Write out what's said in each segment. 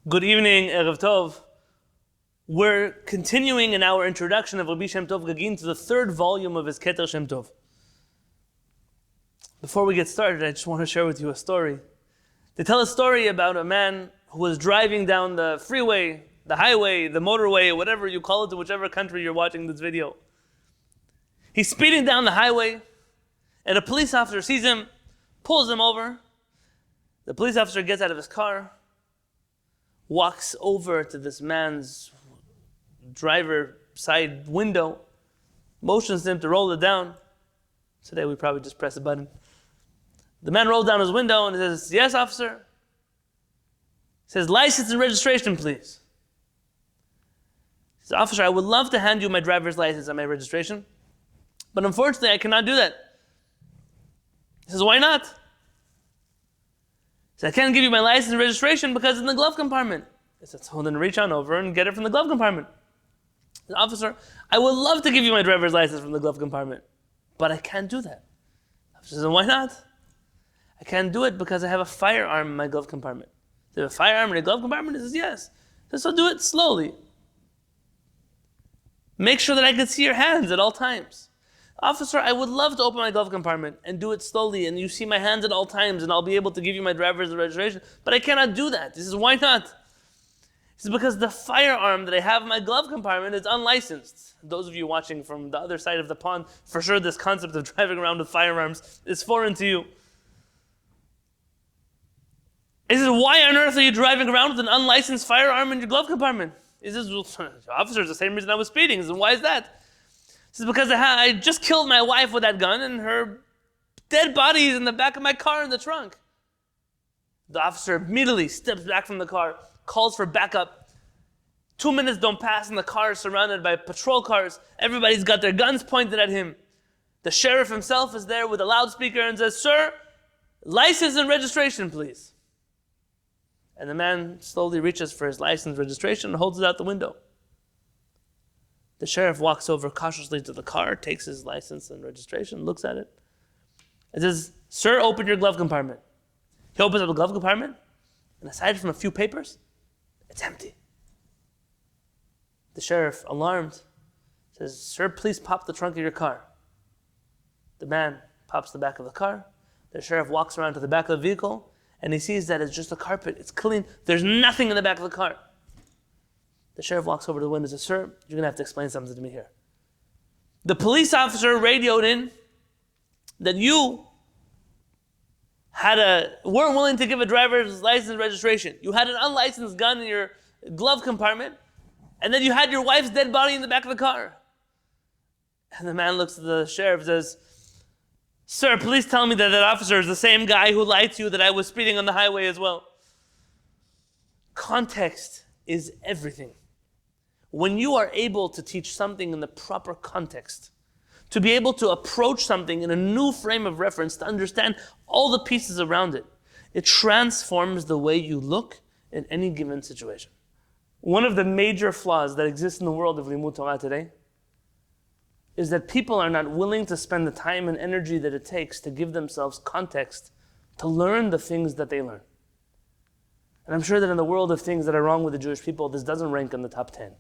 Good evening, Erev Tov. We're continuing in our introduction of Rabbi Shem Tov Gagin to the third volume of his Keter Shem Tov. Before we get started, I just want to share with you a story. They tell a story about a man who was driving down the freeway, the highway, the motorway, whatever you call it, to whichever country you're watching this video. He's speeding down the highway, and a police officer sees him, pulls him over. The police officer gets out of his car, walks over to this man's driver side window, motions him to roll it down. Today we probably just press a button. The man rolls down his window and he says, "Yes, officer." He says, "License and registration, please." He says, "Officer, I would love to hand you my driver's license and my registration, but unfortunately I cannot do that." He says, "Why not?" He says, "I can't give you my license and registration because it's in the glove compartment." He says, "So then reach on over and get it from the glove compartment." He says, "Officer, I would love to give you my driver's license from the glove compartment, but I can't do that." The officer says, "Why not?" "I can't do it because I have a firearm in my glove compartment." "Do you have a firearm in your glove compartment?" He says, "Yes." He says, "So do it slowly. Make sure that I can see your hands at all times." "Officer, I would love to open my glove compartment and do it slowly, and you see my hands at all times, and I'll be able to give you my driver's registration, but I cannot do that." He says, "Why not?" He says, "Because the firearm that I have in my glove compartment is unlicensed." Those of you watching from the other side of the pond, for sure this concept of driving around with firearms is foreign to you. He says, "Why on earth are you driving around with an unlicensed firearm in your glove compartment?" He says, "Well, officer, it's the same reason I was speeding." He says, "Why is that?" He says, "Because I just killed my wife with that gun and her dead body is in the back of my car in the trunk." The officer immediately steps back from the car, calls for backup. 2 minutes don't pass and the car is surrounded by patrol cars. Everybody's got their guns pointed at him. The sheriff himself is there with a loudspeaker and says, "Sir, license and registration, please." And the man slowly reaches for his license registration and holds it out the window. The sheriff walks over cautiously to the car, takes his license and registration, looks at it, and says, "Sir, open your glove compartment." He opens up the glove compartment, and aside from a few papers, it's empty. The sheriff, alarmed, says, "Sir, please pop the trunk of your car." The man pops the back of the car. The sheriff walks around to the back of the vehicle, and he sees that it's just a carpet. It's clean. There's nothing in the back of the car. The sheriff walks over to the window and says, "Sir, you're going to have to explain something to me here. The police officer radioed in that you weren't willing to give a driver's license registration. You had an unlicensed gun in your glove compartment, and then you had your wife's dead body in the back of the car." And the man looks at the sheriff and says, "Sir, please tell me that that officer is the same guy who lied to you that I was speeding on the highway as well." Context is everything. When you are able to teach something in the proper context, to be able to approach something in a new frame of reference, to understand all the pieces around it, it transforms the way you look in any given situation. One of the major flaws that exists in the world of Limud Torah today is that people are not willing to spend the time and energy that it takes to give themselves context to learn the things that they learn. And I'm sure that in the world of things that are wrong with the Jewish people, this doesn't rank in the top 10.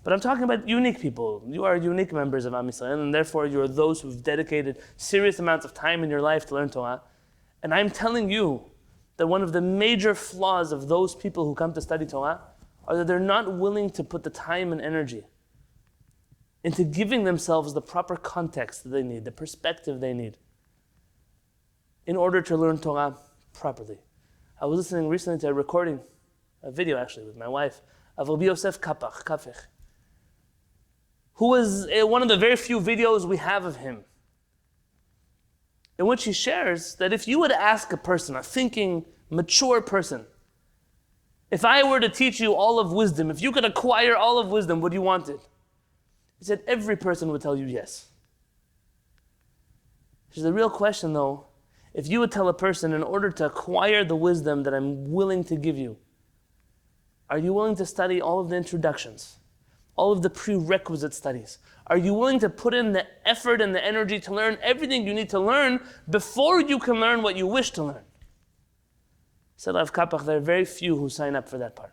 But I'm talking about unique people. You are unique members of Am Yisrael, and therefore you are those who've dedicated serious amounts of time in your life to learn Torah. And I'm telling you that one of the major flaws of those people who come to study Torah are that they're not willing to put the time and energy into giving themselves the proper context that they need, the perspective they need, in order to learn Torah properly. I was listening recently to a video actually with my wife, of Rabbi Yosef Kafich, who was one of the very few videos we have of him, in which he shares that if you would ask a person, a thinking, mature person, "If I were to teach you all of wisdom, if you could acquire all of wisdom, would you want it?" He said every person would tell you yes. There's a real question though, if you would tell a person, in order to acquire the wisdom that I'm willing to give you, are you willing to study all of the introductions, all of the prerequisite studies? Are you willing to put in the effort and the energy to learn everything you need to learn before you can learn what you wish to learn? Said Rav Kapach, there are very few who sign up for that part.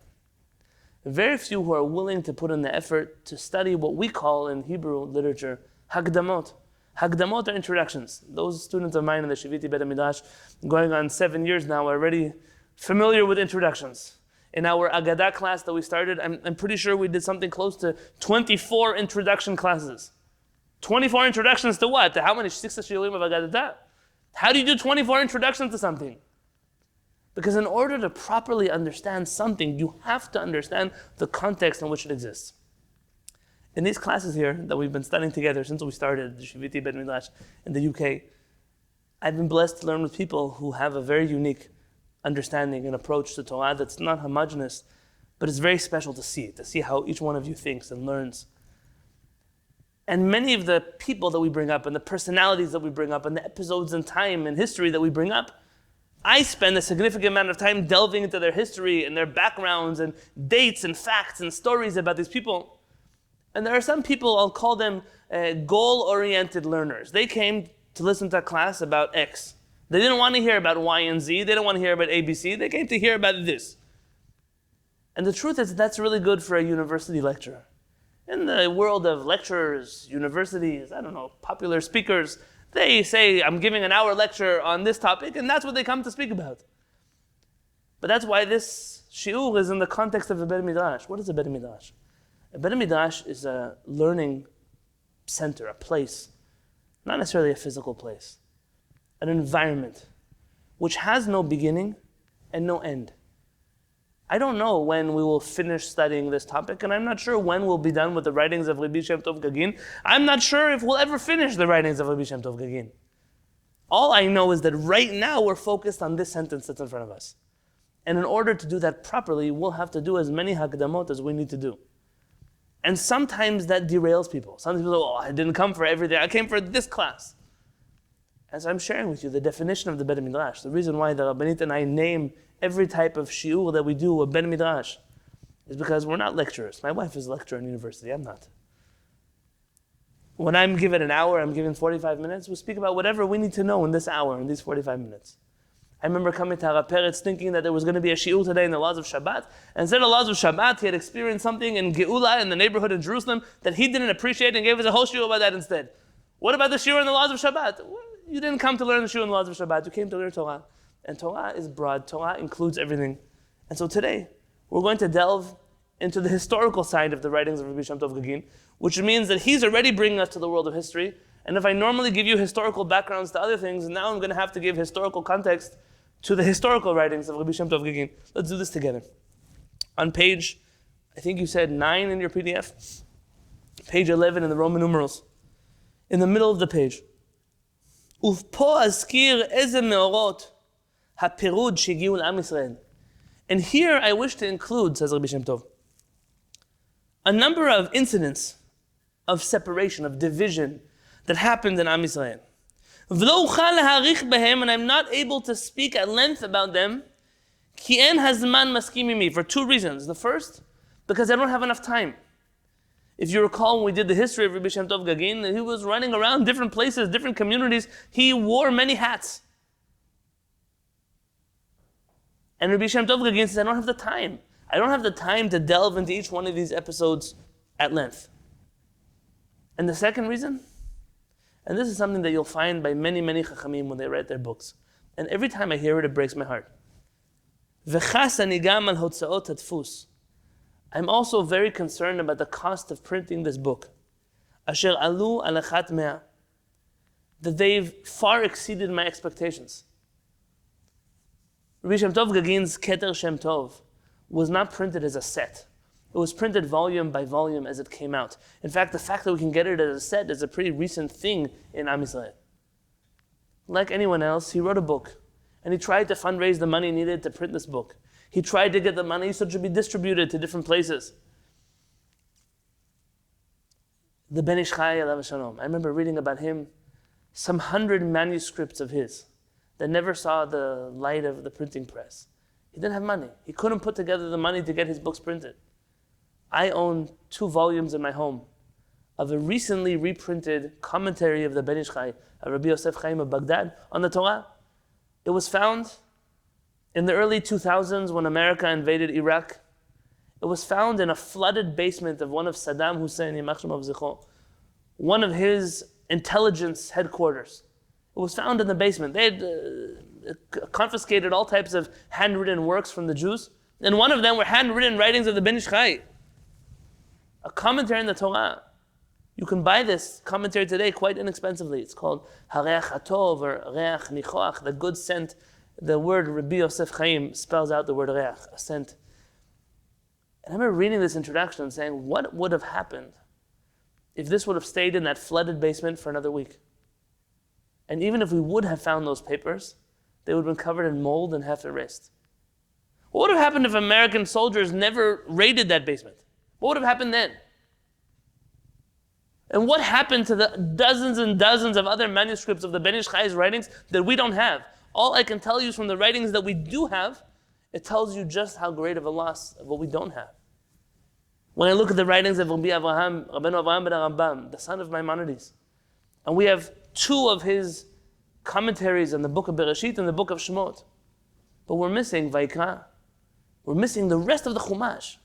Very few who are willing to put in the effort to study what we call in Hebrew literature, Hagdamot. Hagdamot are introductions. Those students of mine in the Shiviti Bet Midrash, going on 7 years now, are already familiar with introductions. In our Agadah class that we started, I'm pretty sure we did something close to 24 introduction classes. 24 introductions to what? To how many? 6 shiurim of Agadah? How do you do 24 introductions to something? Because in order to properly understand something, you have to understand the context in which it exists. In these classes here that we've been studying together since we started the Shiviti Bet Midrash in the UK, I've been blessed to learn with people who have a very unique understanding and approach to Torah that's not homogeneous, but it's very special to see how each one of you thinks and learns. And many of the people that we bring up and the personalities that we bring up and the episodes in time and history that we bring up, I spend a significant amount of time delving into their history and their backgrounds and dates and facts and stories about these people. And there are some people, I'll call them goal-oriented learners. They came to listen to a class about X. They didn't want to hear about Y and Z. They didn't want to hear about ABC. They came to hear about this. And the truth is that's really good for a university lecturer. In the world of lecturers, universities, popular speakers, they say, I'm giving an hour lecture on this topic, and that's what they come to speak about. But that's why this shiur is in the context of a Bet Midrash. What is a Bet Midrash? A Bet Midrash is a learning center, a place, not necessarily a physical place, an environment which has no beginning and no end. I don't know when we will finish studying this topic, and I'm not sure when we'll be done with the writings of Rabbi Shem Tov Gagin. I'm not sure if we'll ever finish the writings of Rabbi Shem Tov Gagin. All I know is that right now we're focused on this sentence that's in front of us. And in order to do that properly, we'll have to do as many Hakdamot as we need to do. And sometimes that derails people. Sometimes people say, I didn't come for everything. I came for this class. As I'm sharing with you the definition of the Bet Midrash, the reason why the Rabbanit and I name every type of shiur that we do a Bet Midrash is because we're not lecturers. My wife is a lecturer in university. I'm not. When I'm given an hour, I'm given 45 minutes. We speak about whatever we need to know in this hour, in these 45 minutes. I remember coming to Harav Peretz thinking that there was going to be a shiur today in the laws of Shabbat. And instead of laws of Shabbat, he had experienced something in Geula, in the neighborhood in Jerusalem, that he didn't appreciate and gave us a whole shiur about that instead. What about the shiur in the laws of Shabbat? You didn't come to learn the shiur in the laws of Shabbat. You came to learn Torah. And Torah is broad. Torah includes everything. And so today, we're going to delve into the historical side of the writings of Rabbi Shem Tov Gagin, which means that he's already bringing us to the world of history. And if I normally give you historical backgrounds to other things, now I'm going to have to give historical context to the historical writings of Rabbi Shem Tov Gagin. Let's do this together. On page, I think you said 9 in your PDF, page 11 in the Roman numerals, in the middle of the page. Uvpo azkir eze meorot hapirud shegiu l'am Yisrael. And here I wish to include, says Rabbi Shem Tov, a number of incidents of separation, of division that happened in Am Yisrael. V'lo u'chal leharich behem, and I'm not able to speak at length about them, ki en hazman maskim imi, for 2 reasons. The first, because I don't have enough time. If you recall, when we did the history of Rabbi Shem Tov Gagin, he was running around different places, different communities. He wore many hats. And Rabbi Shem Tov Gagin says, I don't have the time. I don't have the time to delve into each one of these episodes at length. And the second reason, and this is something that you'll find by many, many Chachamim when they write their books. And every time I hear it, it breaks my heart. V'chas ani gam al hotzaot hadfus. I'm also very concerned about the cost of printing this book. Asher alu al achat mea. That they've far exceeded my expectations. Rabbi Shem Tov Gagin's Keter Shem Tov was not printed as a set. It was printed volume by volume as it came out. In fact, the fact that we can get it as a set is a pretty recent thing in Am Yisrael. Like anyone else, he wrote a book, and he tried to fundraise the money needed to print this book. He tried to get the money so it should be distributed to different places. The Ben Ish Chai alav shalom. I remember reading about him, some 100 manuscripts of his that never saw the light of the printing press. He didn't have money. He couldn't put together the money to get his books printed. I own 2 volumes in my home of a recently reprinted commentary of the Ben Ish Chai of Rabbi Yosef Chaim of Baghdad on the Torah. It was found In the early 2000s, when America invaded Iraq, it was found in a flooded basement of one of Saddam Hussein, one of his intelligence headquarters. It was found in the basement. They had confiscated all types of handwritten works from the Jews, and one of them were handwritten writings of the Ben Ish Chai, a commentary on the Torah. You can buy this commentary today quite inexpensively. It's called Hareach Hatov or Reach Nichoach, the good scent. The word Rabbi Yosef Chaim spells out the word Reach, a scent. And I remember reading this introduction and saying, what would have happened if this would have stayed in that flooded basement for another week? And even if we would have found those papers, they would have been covered in mold and half erased. What would have happened if American soldiers never raided that basement? What would have happened then? And what happened to the dozens and dozens of other manuscripts of the Ben Ish Chai's writings that we don't have? All I can tell you is from the writings that we do have, it tells you just how great of a loss of what we don't have. When I look at the writings of Rabbi Avraham, Rabbeinu Avraham ben Rambam, the son of Maimonides, and we have two of his commentaries on the book of Bereshit and the book of Shemot, but we're missing Vaikra. We're missing the rest of the Chumash.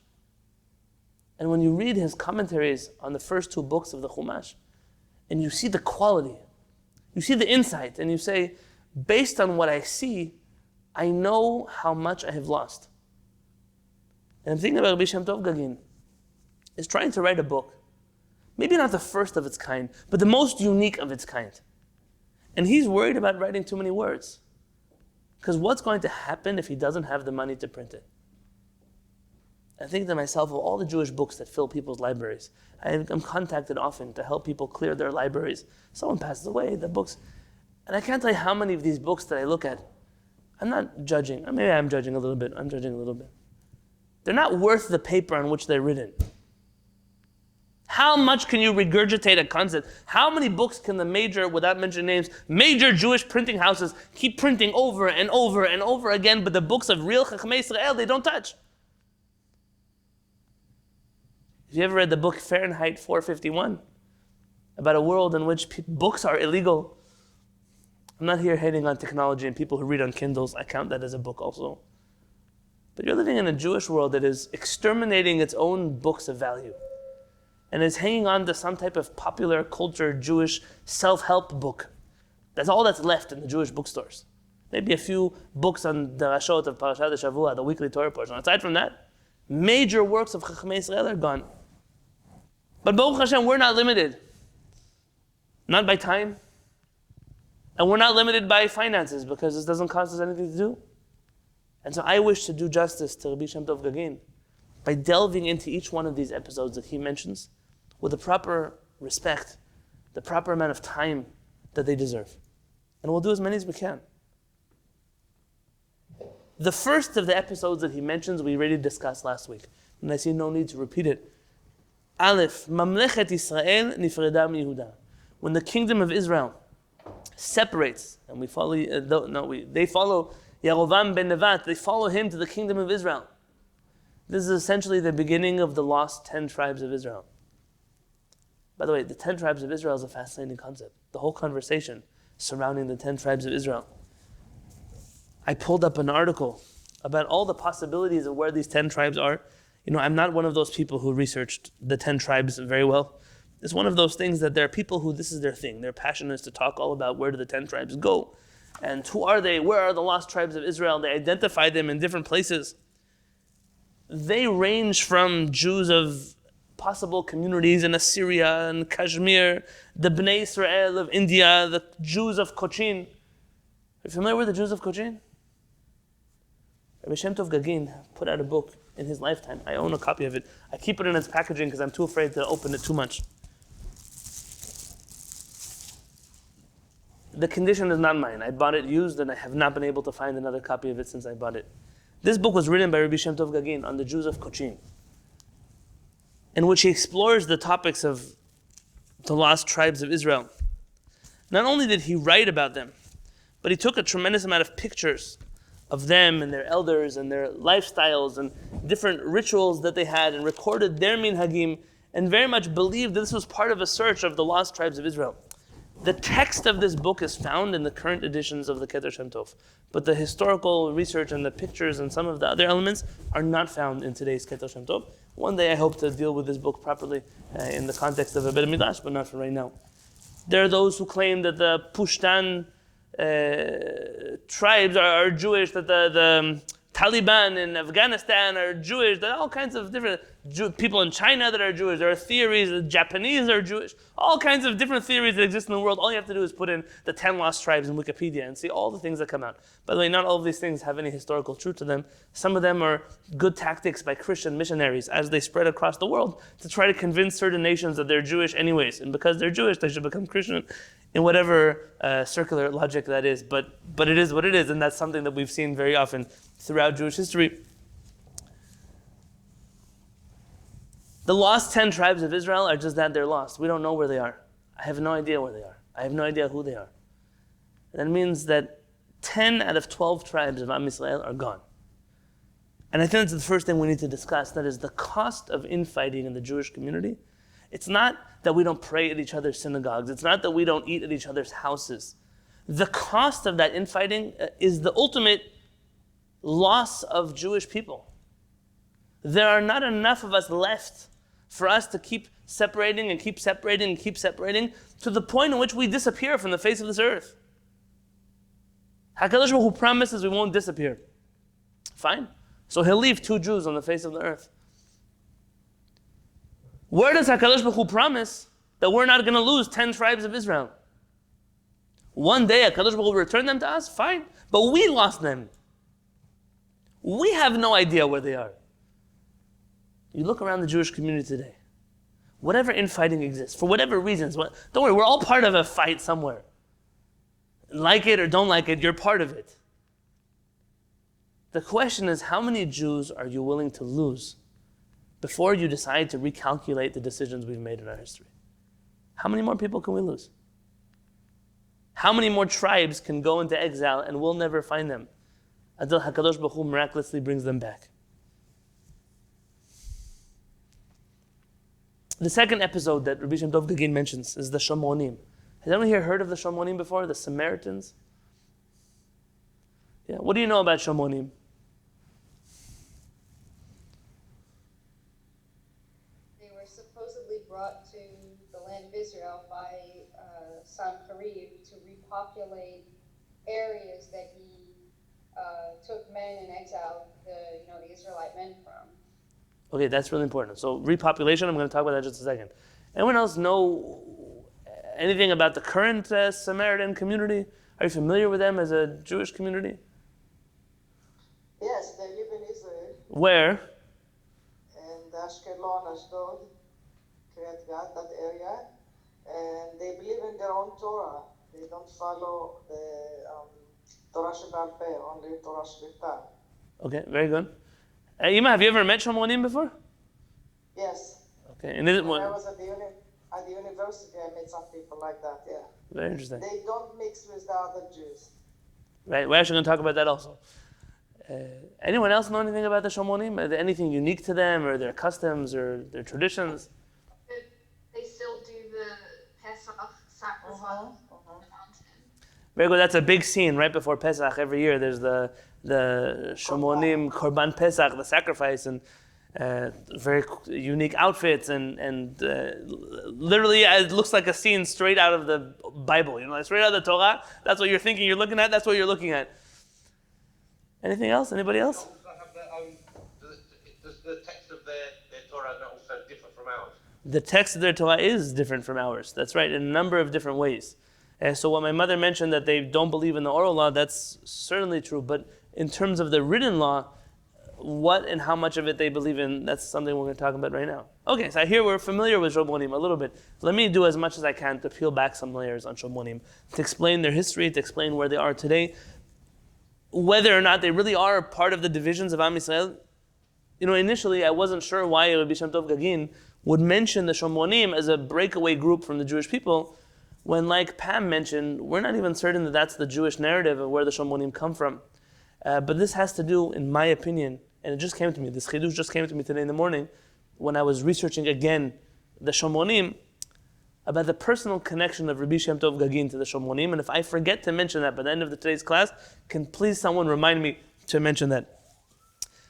And when you read his commentaries on the first two books of the Chumash, and you see the quality, you see the insight, and you say, based on what I see, I know how much I have lost. And I'm thinking about Rabbi Shem Tov Gagin is trying to write a book, maybe not the first of its kind, but the most unique of its kind. And he's worried about writing too many words. Because what's going to happen if he doesn't have the money to print it? I think to myself, of all the Jewish books that fill people's libraries, I'm contacted often to help people clear their libraries. Someone passes away, the books. And I can't tell you how many of these books that I look at, I'm not judging. Maybe I'm judging a little bit. I'm judging a little bit. They're not worth the paper on which they're written. How much can you regurgitate a concept? How many books can the major, without mentioning names, major Jewish printing houses keep printing over and over and over again, but the books of real Chachamei Israel, they don't touch? Have you ever read the book Fahrenheit 451? About a world in which books are illegal. I'm not here hating on technology and people who read on Kindles. I count that as a book also. But you're living in a Jewish world that is exterminating its own books of value and is hanging on to some type of popular culture Jewish self-help book. That's all that's left in the Jewish bookstores. Maybe a few books on the Rashot of Parashat Shavua, the weekly Torah portion. Aside from that, major works of Chachamei Israel are gone. But Baruch Hashem, we're not limited. Not by time. And we're not limited by finances because this doesn't cost us anything to do. And so I wish to do justice to Rabbi Shem Tov Gagin by delving into each one of these episodes that he mentions with the proper respect, the proper amount of time that they deserve. And we'll do as many as we can. The first of the episodes that he mentions we already discussed last week, and I see no need to repeat it. Aleph, Mamlechet Israel nifreda miYehuda. When the kingdom of Israel separates, and they follow Yerovam ben Nevat, they follow him to the kingdom of Israel. This is essentially the beginning of the lost 10 tribes of Israel. By the way, the 10 tribes of Israel is a fascinating concept. The whole conversation surrounding the 10 tribes of Israel. I pulled up an article about all the possibilities of where these 10 tribes are. You know, I'm not one of those people who researched the 10 tribes very well. It's one of those things that there are people who this is their thing. Their passion is to talk all about where do the 10 tribes go and who are they, where are the lost tribes of Israel. They identify them in different places. They range from Jews of possible communities in Assyria and Kashmir, the Bnei Israel of India, the Jews of Cochin. Are you familiar with the Jews of Cochin? Rabbi Shem Tov Gagin put out a book in his lifetime. I own a copy of it. I keep it in its packaging because I'm too afraid to open it too much. The condition is not mine. I bought it used and I have not been able to find another copy of it since I bought it. This book was written by Rabbi Shem Tov Gagin on the Jews of Cochin, in which he explores the topics of the lost tribes of Israel. Not only did he write about them, but he took a tremendous amount of pictures of them and their elders and their lifestyles and different rituals that they had and recorded their minhagim and very much believed that this was part of a search of the lost tribes of Israel. The text of this book is found in the current editions of the Keter Shem Tov, but the historical research and the pictures and some of the other elements are not found in today's Keter Shem Tov. One day I hope to deal with this book properly in the context of a Bet Midrash, but not for right now. There are those who claim that the Pushtan tribes are Jewish, that the Taliban in Afghanistan are Jewish, there are all kinds of different people in China that are Jewish. There are theories that Japanese are Jewish. All kinds of different theories that exist in the world. All you have to do is put in the 10 lost tribes in Wikipedia and see all the things that come out. By the way, not all of these things have any historical truth to them. Some of them are good tactics by Christian missionaries as they spread across the world to try to convince certain nations that they're Jewish anyways. And because they're Jewish, they should become Christian in whatever circular logic that is. But it is what it is, and that's something that we've seen very often throughout Jewish history. The lost 10 tribes of Israel are just that, they're lost. We don't know where they are. I have no idea where they are. I have no idea who they are. That means that 10 out of 12 tribes of Am Yisrael are gone. And I think that's the first thing we need to discuss. That is the cost of infighting in the Jewish community. It's not that we don't pray at each other's synagogues. It's not that we don't eat at each other's houses. The cost of that infighting is the ultimate loss of Jewish people. There are not enough of us left for us to keep separating and keep separating and keep separating to the point in which we disappear from the face of this earth. HaKadosh Baruch Hu promises we won't disappear. Fine. So he'll leave 2 Jews on the face of the earth. Where does HaKadosh Baruch Hu promise that we're not going to lose 10 tribes of Israel? One day HaKadosh Baruch Hu will return them to us? Fine. But we lost them. We have no idea where they are. You look around the Jewish community today, whatever infighting exists, for whatever reasons, don't worry, we're all part of a fight somewhere. Like it or don't like it, you're part of it. The question is, how many Jews are you willing to lose before you decide to recalculate the decisions we've made in our history? How many more people can we lose? How many more tribes can go into exile and we'll never find them until HaKadosh Baruch Hu miraculously brings them back? The second episode that Rabbi Shem Tov Gagin mentions is the Shamonim. Has anyone here heard of the Shamonim before? The Samaritans? Yeah. What do you know about Shamonim? They were supposedly brought to the land of Israel by Sancherib to repopulate areas that he took men in exile, the Israelite men from. Okay, that's really important. So repopulation, I'm going to talk about that in just a second. Anyone else know anything about the current Samaritan community? Are you familiar with them as a Jewish community? Yes, they live in Israel. Where? And Ashkelon, Ashdod, Kiryat Gat, that area. And they believe in their own Torah. They don't follow the Torah Sheba'al Peh, only Torah Shebita. Okay, very good. Ima, have you ever met Shamonim before? Yes. Okay, and is it when I was at the university, I met some people like that, yeah. Very interesting. They don't mix with the other Jews. Right, we're actually going to talk about that also. Anyone else know anything about the Shamonim? Is there anything unique to them, or their customs, or their traditions? They still do the Pesach sacrifice on the mountain. Very good. That's a big scene right before Pesach. Every year there's the Shamonim Korban Pesach, the sacrifice, and very unique outfits, and literally it looks like a scene straight out of the Bible. Straight out of the Torah. That's what you're thinking. You're looking at. That's what you're looking at. Anything else? Anybody else? Does the text of their Torah also differ from ours? The text of their Torah is different from ours. That's right, in a number of different ways. So what my mother mentioned, that they don't believe in the oral law, that's certainly true. But in terms of the written law, what and how much of it they believe in, that's something we're going to talk about right now. Okay, so here we're familiar with Shamonim a little bit. Let me do as much as I can to peel back some layers on Shamonim, to explain their history, to explain where they are today, whether or not they really are part of the divisions of Am Yisrael. Initially I wasn't sure why Rabbi Shem Tov Gagin would mention the Shamonim as a breakaway group from the Jewish people, when, like Pam mentioned, we're not even certain that that's the Jewish narrative of where the Shamonim come from. But this has to do, in my opinion, and it just came to me, this chidush just came to me today in the morning, when I was researching again the Shamonim. about the personal connection of Rabbi Shem Tov Gagin to the Shamonim, and if I forget to mention that by the end of today's class, can please someone remind me to mention that.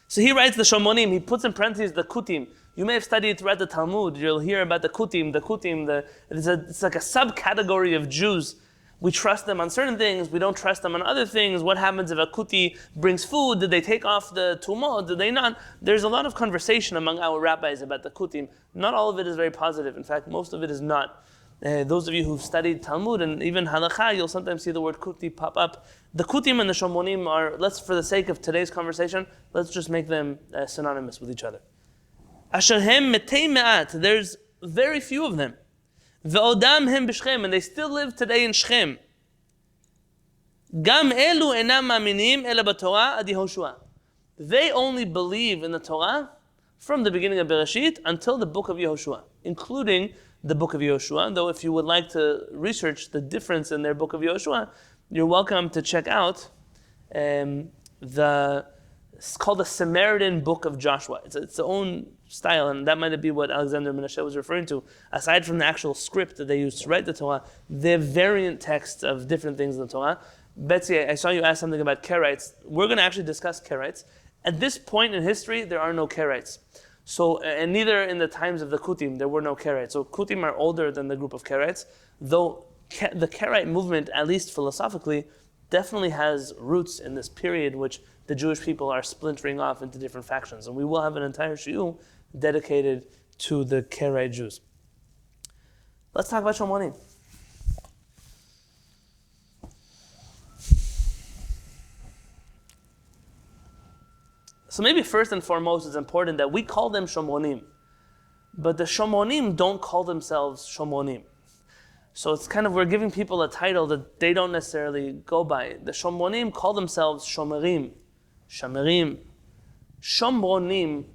So he writes the Shamonim, he puts in parentheses the Kutim. You may have studied throughout the Talmud, you'll hear about the Kutim, it's like a subcategory of Jews. We trust them on certain things, we don't trust them on other things. What happens if a Kuti brings food? Did they take off the tumah? Did they not? There's a lot of conversation among our rabbis about the Kutim. Not all of it is very positive. In fact, most of it is not. Those of you who've studied Talmud and even Halakha, you'll sometimes see the word Kuti pop up. The Kutim and the Shamonim are, for the sake of today's conversation, let's just make them synonymous with each other. Asher hem metei me'at, there's very few of them. Ve'odam hem b'Shchem, and they still live today in Shechem. Gam elu enam ma'aminim ela b'Torah ad Yehoshua. They only believe in the Torah from the beginning of Bereshit until the book of Yehoshua, including the book of Yehoshua. Though if you would like to research the difference in their book of Yehoshua, you're welcome to check out it's called the Samaritan book of Joshua. It's its own style, and that might be what Alexander Menashe was referring to. Aside from the actual script that they used to write the Torah, they're variant texts of different things in the Torah. Betsy, I saw you ask something about Karaites. We're going to actually discuss Karaites. At this point in history, there are no Karaites. So, and neither in the times of the Kutim, there were no Karaites. So Kutim are older than the group of Karaites, though the Karaite movement, at least philosophically, definitely has roots in this period which the Jewish people are splintering off into different factions. And we will have an entire shiur dedicated to the Karaite Jews. Let's talk about Shamonim. So maybe first and foremost, it's important that we call them Shamonim. But the Shamonim don't call themselves Shamonim. So it's kind of, we're giving people a title that they don't necessarily go by. The Shamonim call themselves Shomerim. Shamerim. Shomronim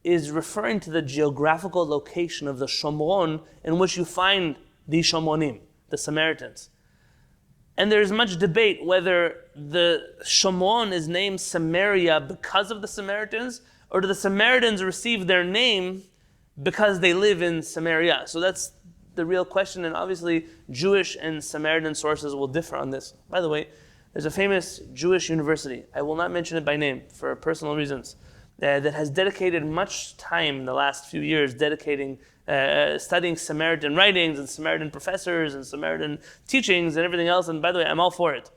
is referring to the geographical location of the Shomron in which you find the Shamonim, the Samaritans. And there's much debate whether the Shomron is named Samaria because of the Samaritans, or do the Samaritans receive their name because they live in Samaria. So that's the real question, and obviously Jewish and Samaritan sources will differ on this. By the way, there's a famous Jewish university, I will not mention it by name for personal reasons, that has dedicated much time in the last few years studying Samaritan writings and Samaritan professors and Samaritan teachings and everything else. And by the way, I'm all for it.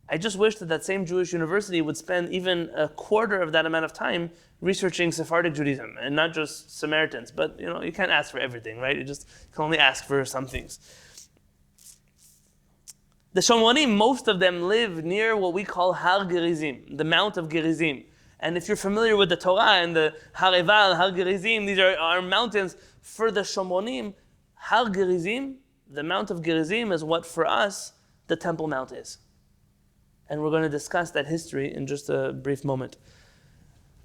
I just wish that that same Jewish university would spend even a quarter of that amount of time researching Sephardic Judaism and not just Samaritans. But you can't ask for everything, right? You can only ask for some things. The Shamonim, most of them live near what we call Har Girizim, the Mount of Girizim. And if you're familiar with the Torah and the Har Eval, Har Girizim, these are mountains. For the Shamonim, Har Girizim, the Mount of Girizim, is what for us the Temple Mount is. And we're going to discuss that history in just a brief moment.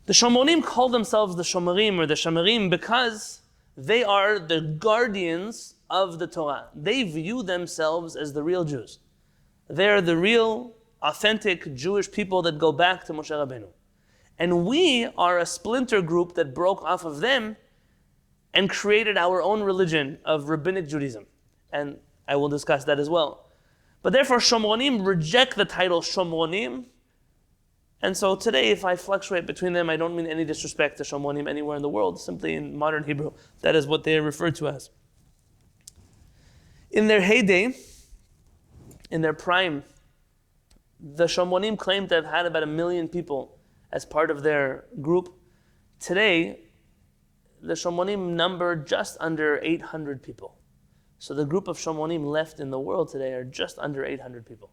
The Shamonim call themselves the Shomerim or the Shamerim because they are the guardians of the Torah. They view themselves as the real Jews. They are the real, authentic Jewish people that go back to Moshe Rabbeinu. And we are a splinter group that broke off of them and created our own religion of Rabbinic Judaism. And I will discuss that as well. But therefore, Shomronim reject the title Shomronim. And so today, if I fluctuate between them, I don't mean any disrespect to Shomronim anywhere in the world. Simply in modern Hebrew, that is what they are referred to as. In their heyday, in their prime, the Shomronim claimed to have had about 1 million people as part of their group. Today, the Shamonim number just under 800 people. So the group of Shamonim left in the world today are just under 800 people.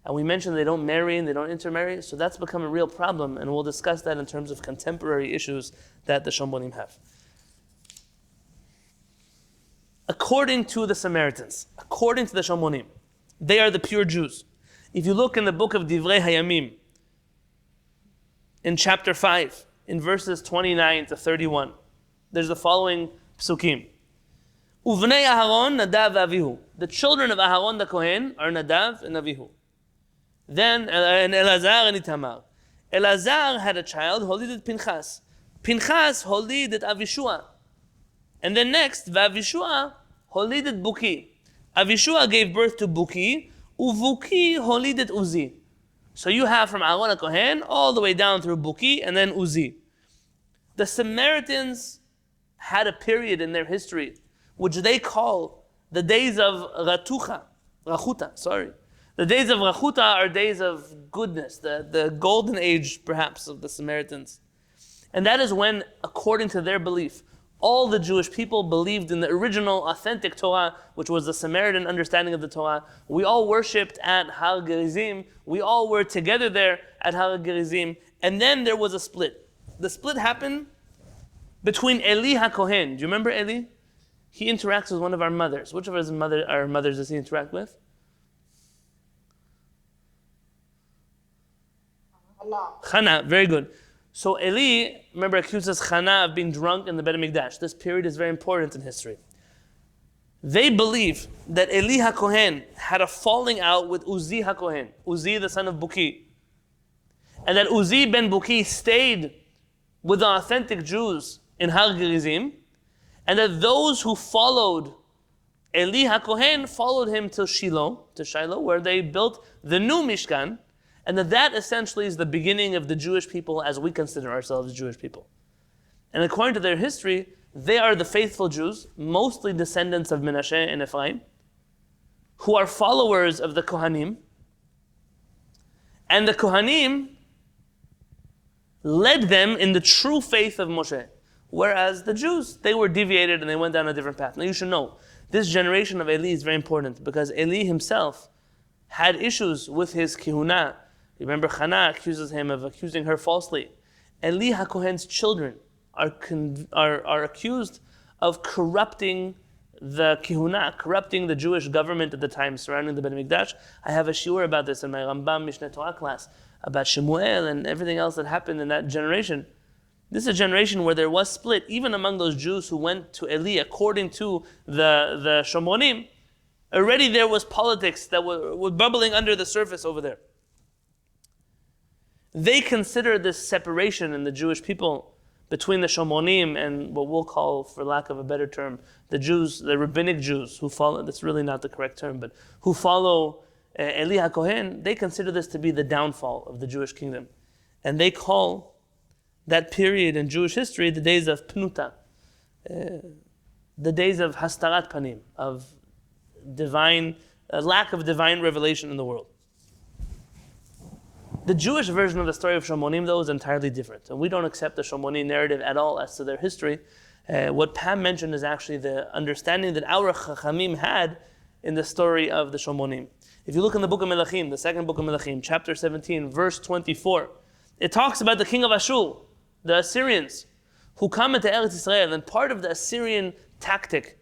And we mentioned they don't marry and they don't intermarry, so that's become a real problem, and we'll discuss that in terms of contemporary issues that the Shamonim have. According to the Samaritans, according to the Shamonim, they are the pure Jews. If you look in the book of Divrei Hayamim, in chapter 5, in verses 29 to 31, there's the following psukim. Uvnei Aharon, Nadav v'Avihu. The children of Aharon the Kohen are Nadav and Avihu. Then, and Elazar and Itamar. Elazar had a child, holided Pinchas. Pinchas holided Avishua. And then next, v'Avishua holidet Buki. Avishua gave birth to Buki, uvuki holidet Uzi. So you have from Aaron HaKohen all the way down through Buki and then Uzi. The Samaritans had a period in their history which they call the days of Rachuta. The days of Rachuta are days of goodness, the golden age perhaps of the Samaritans. And that is when, according to their belief, all the Jewish people believed in the original, authentic Torah, which was the Samaritan understanding of the Torah. We all worshipped at Har Gerizim. We all were together there at Har Gerizim. And then there was a split. The split happened between Eli HaKohen. Do you remember Eli? He interacts with one of our mothers. Which of our mothers does he interact with? Chana, very good. So Eli, remember, accuses Chana of being drunk in the Bet Midrash. This period is very important in history. They believe that Eli HaKohen had a falling out with Uzi HaKohen, Uzi the son of Buki. And that Uzi ben Buki stayed with the authentic Jews in Har Gerizim, and that those who followed Eli HaKohen followed him to Shiloh, where they built the new Mishkan, and that essentially is the beginning of the Jewish people as we consider ourselves Jewish people. And according to their history, they are the faithful Jews, mostly descendants of Menashe and Ephraim, who are followers of the Kohanim. And the Kohanim led them in the true faith of Moshe. Whereas the Jews, they were deviated and they went down a different path. Now you should know, this generation of Eli is very important because Eli himself had issues with his kihuna. Remember, Chana accuses him of accusing her falsely. Eli HaKohen's children are accused of corrupting the kihuna, corrupting the Jewish government at the time surrounding the Bet Mikdash. I have a shiur about this in my Rambam Mishneh Torah class, about Shemuel and everything else that happened in that generation. This is a generation where there was split, even among those Jews who went to Eli according to the Shamonim. Already there was politics that were bubbling under the surface over there. They consider this separation in the Jewish people between the Shamonim and what we'll call, for lack of a better term, the Jews, the rabbinic Jews who follow, that's really not the correct term, but who follow Eli HaKohen, they consider this to be the downfall of the Jewish kingdom. And they call that period in Jewish history the days of Pnuta, the days of Hastarat Panim, of lack of divine revelation in the world. The Jewish version of the story of Shamonim, though, is entirely different. And we don't accept the Shamonim narrative at all as to their history. What Pam mentioned is actually the understanding that our Chachamim had in the story of the Shamonim. If you look in the book of Melachim, the second book of Melachim, chapter 17, verse 24, it talks about the king of Ashur, the Assyrians, who come into Eretz Israel. And part of the Assyrian tactic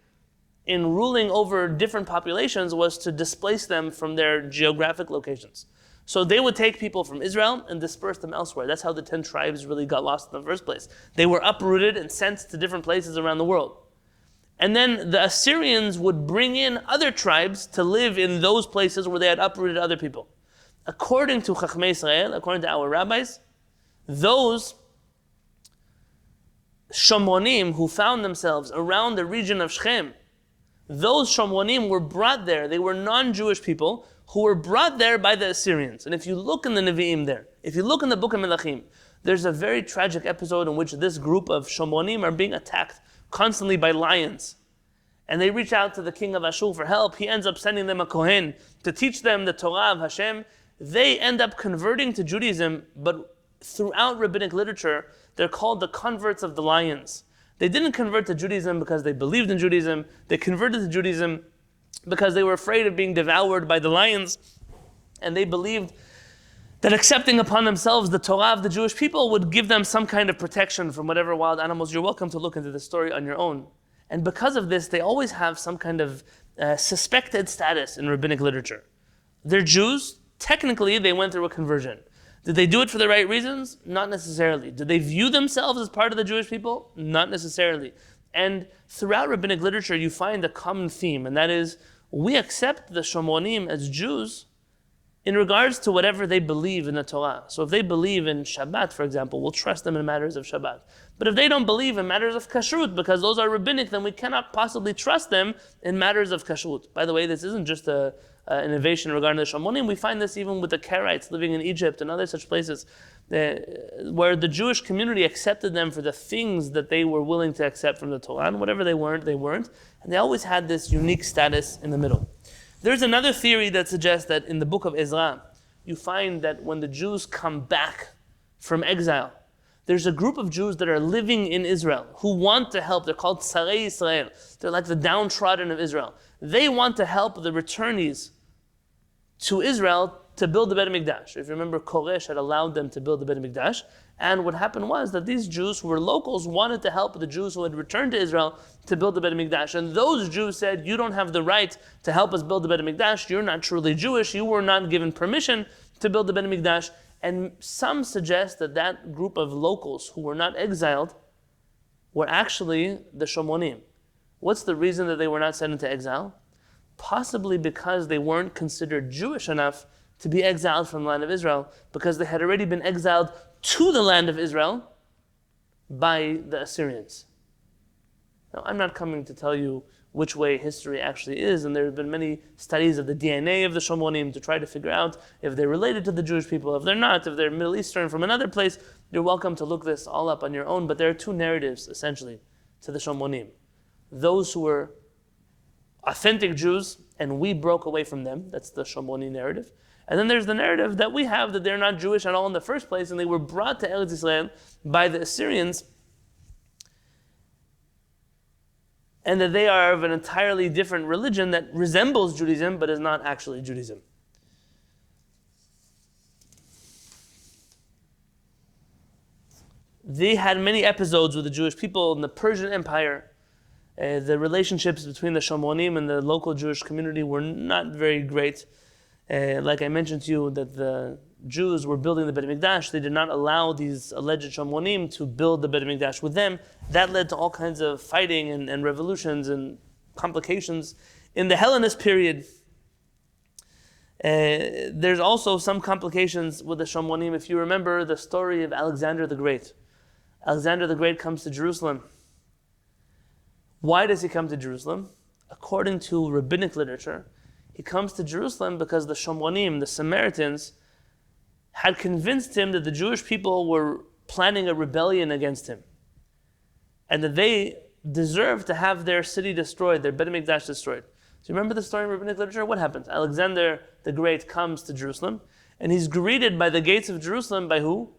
in ruling over different populations was to displace them from their geographic locations. So they would take people from Israel and disperse them elsewhere. That's how the 10 tribes really got lost in the first place. They were uprooted and sent to different places around the world. And then the Assyrians would bring in other tribes to live in those places where they had uprooted other people. According to Chachmei Israel, according to our rabbis, those Shamonim who found themselves around the region of Shechem, those Shamonim were brought there. They were non-Jewish people who were brought there by the Assyrians. And if you look in the Nevi'im there, if you look in the book of Melachim, there's a very tragic episode in which this group of Shamonim are being attacked constantly by lions. And they reach out to the king of Ashur for help. He ends up sending them a Kohen to teach them the Torah of Hashem. They end up converting to Judaism, but throughout rabbinic literature, they're called the converts of the lions. They didn't convert to Judaism because they believed in Judaism. They converted to Judaism because they were afraid of being devoured by the lions, and they believed that accepting upon themselves the Torah of the Jewish people would give them some kind of protection from whatever wild animals. You're welcome to look into the story on your own. And because of this, they always have some kind of suspected status in rabbinic literature. They're Jews. Technically, they went through a conversion. Did they do it for the right reasons? Not necessarily. Did they view themselves as part of the Jewish people? Not necessarily. And throughout rabbinic literature, you find a common theme, and that is, we accept the Shamonim as Jews, in regards to whatever they believe in the Torah. So if they believe in Shabbat, for example, we'll trust them in matters of Shabbat. But if they don't believe in matters of kashrut, because those are rabbinic, then we cannot possibly trust them in matters of kashrut. By the way, this isn't just an innovation regarding the Shamonim. We find this even with the Karaites living in Egypt and other such places, where the Jewish community accepted them for the things that they were willing to accept from the Torah, and whatever they weren't. And they always had this unique status in the middle. There's another theory that suggests that in the book of Ezra, you find that when the Jews come back from exile, there's a group of Jews that are living in Israel who want to help. They're called Tzarei Israel. They're like the downtrodden of Israel. They want to help the returnees to Israel to build the Bet Mikdash. If you remember, Koresh had allowed them to build the Bet Mikdash. And what happened was that these Jews who were locals wanted to help the Jews who had returned to Israel to build the Bet Mikdash. And those Jews said, you don't have the right to help us build the Bet Mikdash. You're not truly Jewish. You were not given permission to build the Bet Mikdash. And some suggest that that group of locals who were not exiled were actually the Shamonim. What's the reason that they were not sent into exile? Possibly because they weren't considered Jewish enough to be exiled from the land of Israel, because they had already been exiled to the land of Israel by the Assyrians. Now, I'm not coming to tell you which way history actually is, and there have been many studies of the DNA of the Shamonim to try to figure out if they're related to the Jewish people. If they're not, if they're Middle Eastern from another place, you're welcome to look this all up on your own. But there are two narratives, essentially, to the Shamonim. Those who were authentic Jews, and we broke away from them. That's the Shomoni narrative. And then there's the narrative that we have that they're not Jewish at all in the first place, and they were brought to Eretz Israel by the Assyrians, and that they are of an entirely different religion that resembles Judaism, but is not actually Judaism. They had many episodes with the Jewish people in the Persian Empire. The relationships between the Shamonim and the local Jewish community were not very great. Like I mentioned to you, that the Jews were building the Bet Mikdash. They did not allow these alleged Shamonim to build the Bet Mikdash with them. That led to all kinds of fighting and revolutions and complications. In the Hellenist period, there's also some complications with the Shamonim. If you remember the story of Alexander the Great. Alexander the Great comes to Jerusalem. Why does he come to Jerusalem? According to rabbinic literature, he comes to Jerusalem because the Shamonim, the Samaritans, had convinced him that the Jewish people were planning a rebellion against him, and that they deserved to have their city destroyed, their Bet Mikdash destroyed. So you remember the story in rabbinic literature? What happens? Alexander the Great comes to Jerusalem, and he's greeted by the gates of Jerusalem by who?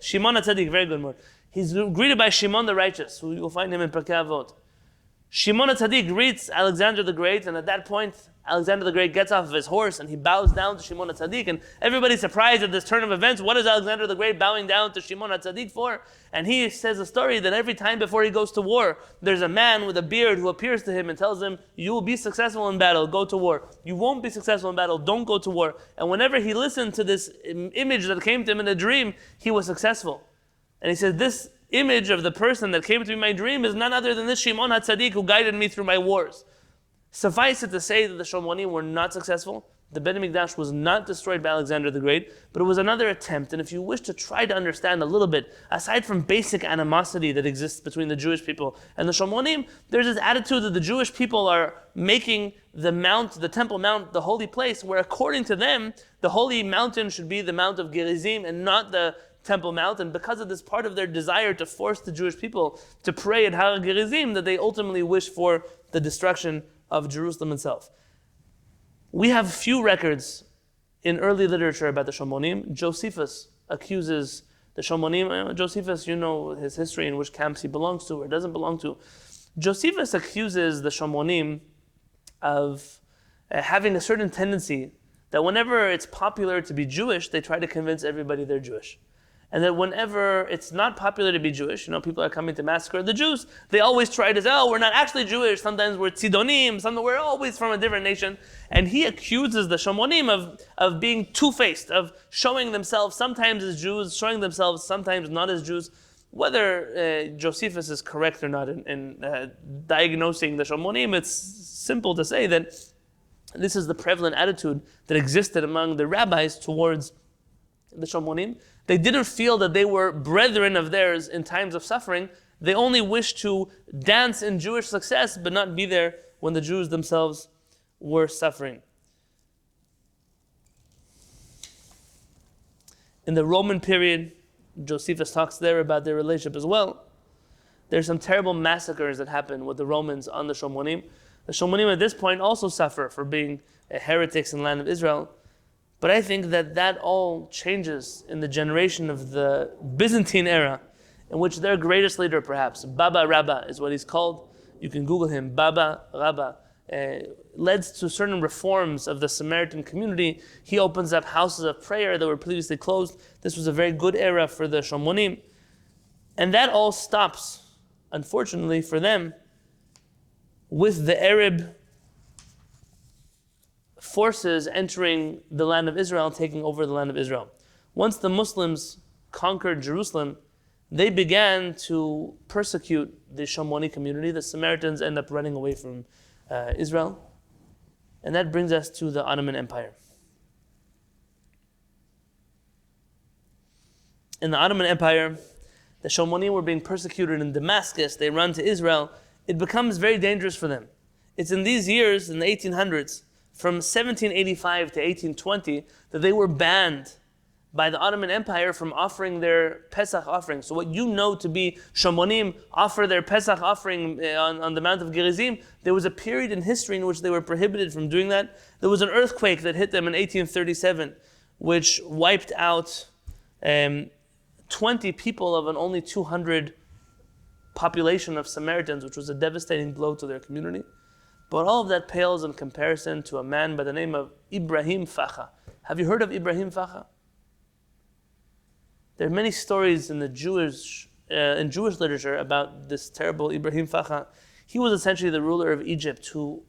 Shimon HaTzadik, very good word. He's greeted by Shimon the Righteous, who you'll find him in Pirkei Avot. Shimon HaTzadik greets Alexander the Great, and at that point, Alexander the Great gets off of his horse and he bows down to Shimon HaTzadik, and everybody's surprised at this turn of events. What is Alexander the Great bowing down to Shimon HaTzadik for? And he says a story that every time before he goes to war, there's a man with a beard who appears to him and tells him, you will be successful in battle, go to war. You won't be successful in battle, don't go to war. And whenever he listened to this image that came to him in a dream, he was successful. And he said, this image of the person that came to me in my dream is none other than this Shimon HaTzadik who guided me through my wars. Suffice it to say that the Shamonim were not successful. The Bet Mikdash was not destroyed by Alexander the Great, but it was another attempt. And if you wish to try to understand a little bit, aside from basic animosity that exists between the Jewish people and the Shamonim, there's this attitude that the Jewish people are making the mount, the Temple Mount, the holy place, where according to them, the holy mountain should be the Mount of Girizim and not the Temple Mount, and because of this part of their desire to force the Jewish people to pray at Har Gerizim, that they ultimately wish for the destruction of Jerusalem itself. We have few records in early literature about the Shamonim. Josephus accuses the Shamonim. Josephus, you know his history and which camps he belongs to or doesn't belong to. Josephus accuses the Shamonim of having a certain tendency that whenever it's popular to be Jewish, they try to convince everybody they're Jewish. And that whenever it's not popular to be Jewish, people are coming to massacre the Jews, they always try to say, oh, we're not actually Jewish, sometimes we're Tzidonim, sometimes we're always from a different nation. And he accuses the Shamonim of being two-faced, of showing themselves sometimes as Jews, showing themselves sometimes not as Jews. Whether Josephus is correct or not in diagnosing the Shamonim, it's simple to say that this is the prevalent attitude that existed among the rabbis towards the Shamonim. They didn't feel that they were brethren of theirs in times of suffering. They only wished to dance in Jewish success, but not be there when the Jews themselves were suffering. In the Roman period, Josephus talks there about their relationship as well. There's some terrible massacres that happen with the Romans on the Shamonim. The Shamonim at this point also suffer for being heretics in the land of Israel. But I think that all changes in the generation of the Byzantine era, in which their greatest leader, perhaps, Baba Rabba is what he's called. You can Google him, Baba Rabba. Led to certain reforms of the Samaritan community. He opens up houses of prayer that were previously closed. This was a very good era for the Shamonim. And that all stops, unfortunately for them, with the Arab forces entering the land of Israel, taking over the land of Israel. Once the Muslims conquered Jerusalem, they began to persecute the Shamoni community. The Samaritans end up running away from Israel. And that brings us to the Ottoman Empire. In the Ottoman Empire, the Shamonim were being persecuted in Damascus. They run to Israel. It becomes very dangerous for them. It's in these years, in the 1800s, from 1785 to 1820, that they were banned by the Ottoman Empire from offering their Pesach offering. So what you know to be Shamonim offer their Pesach offering on the Mount of Girizim, there was a period in history in which they were prohibited from doing that. There was an earthquake that hit them in 1837, which wiped out 20 people of an only 200 population of Samaritans, which was a devastating blow to their community. But all of that pales in comparison to a man by the name of Ibrahim Facha. Have you heard of Ibrahim Facha? There are many stories in the Jewish literature about this terrible Ibrahim Facha. He was essentially the ruler of Egypt who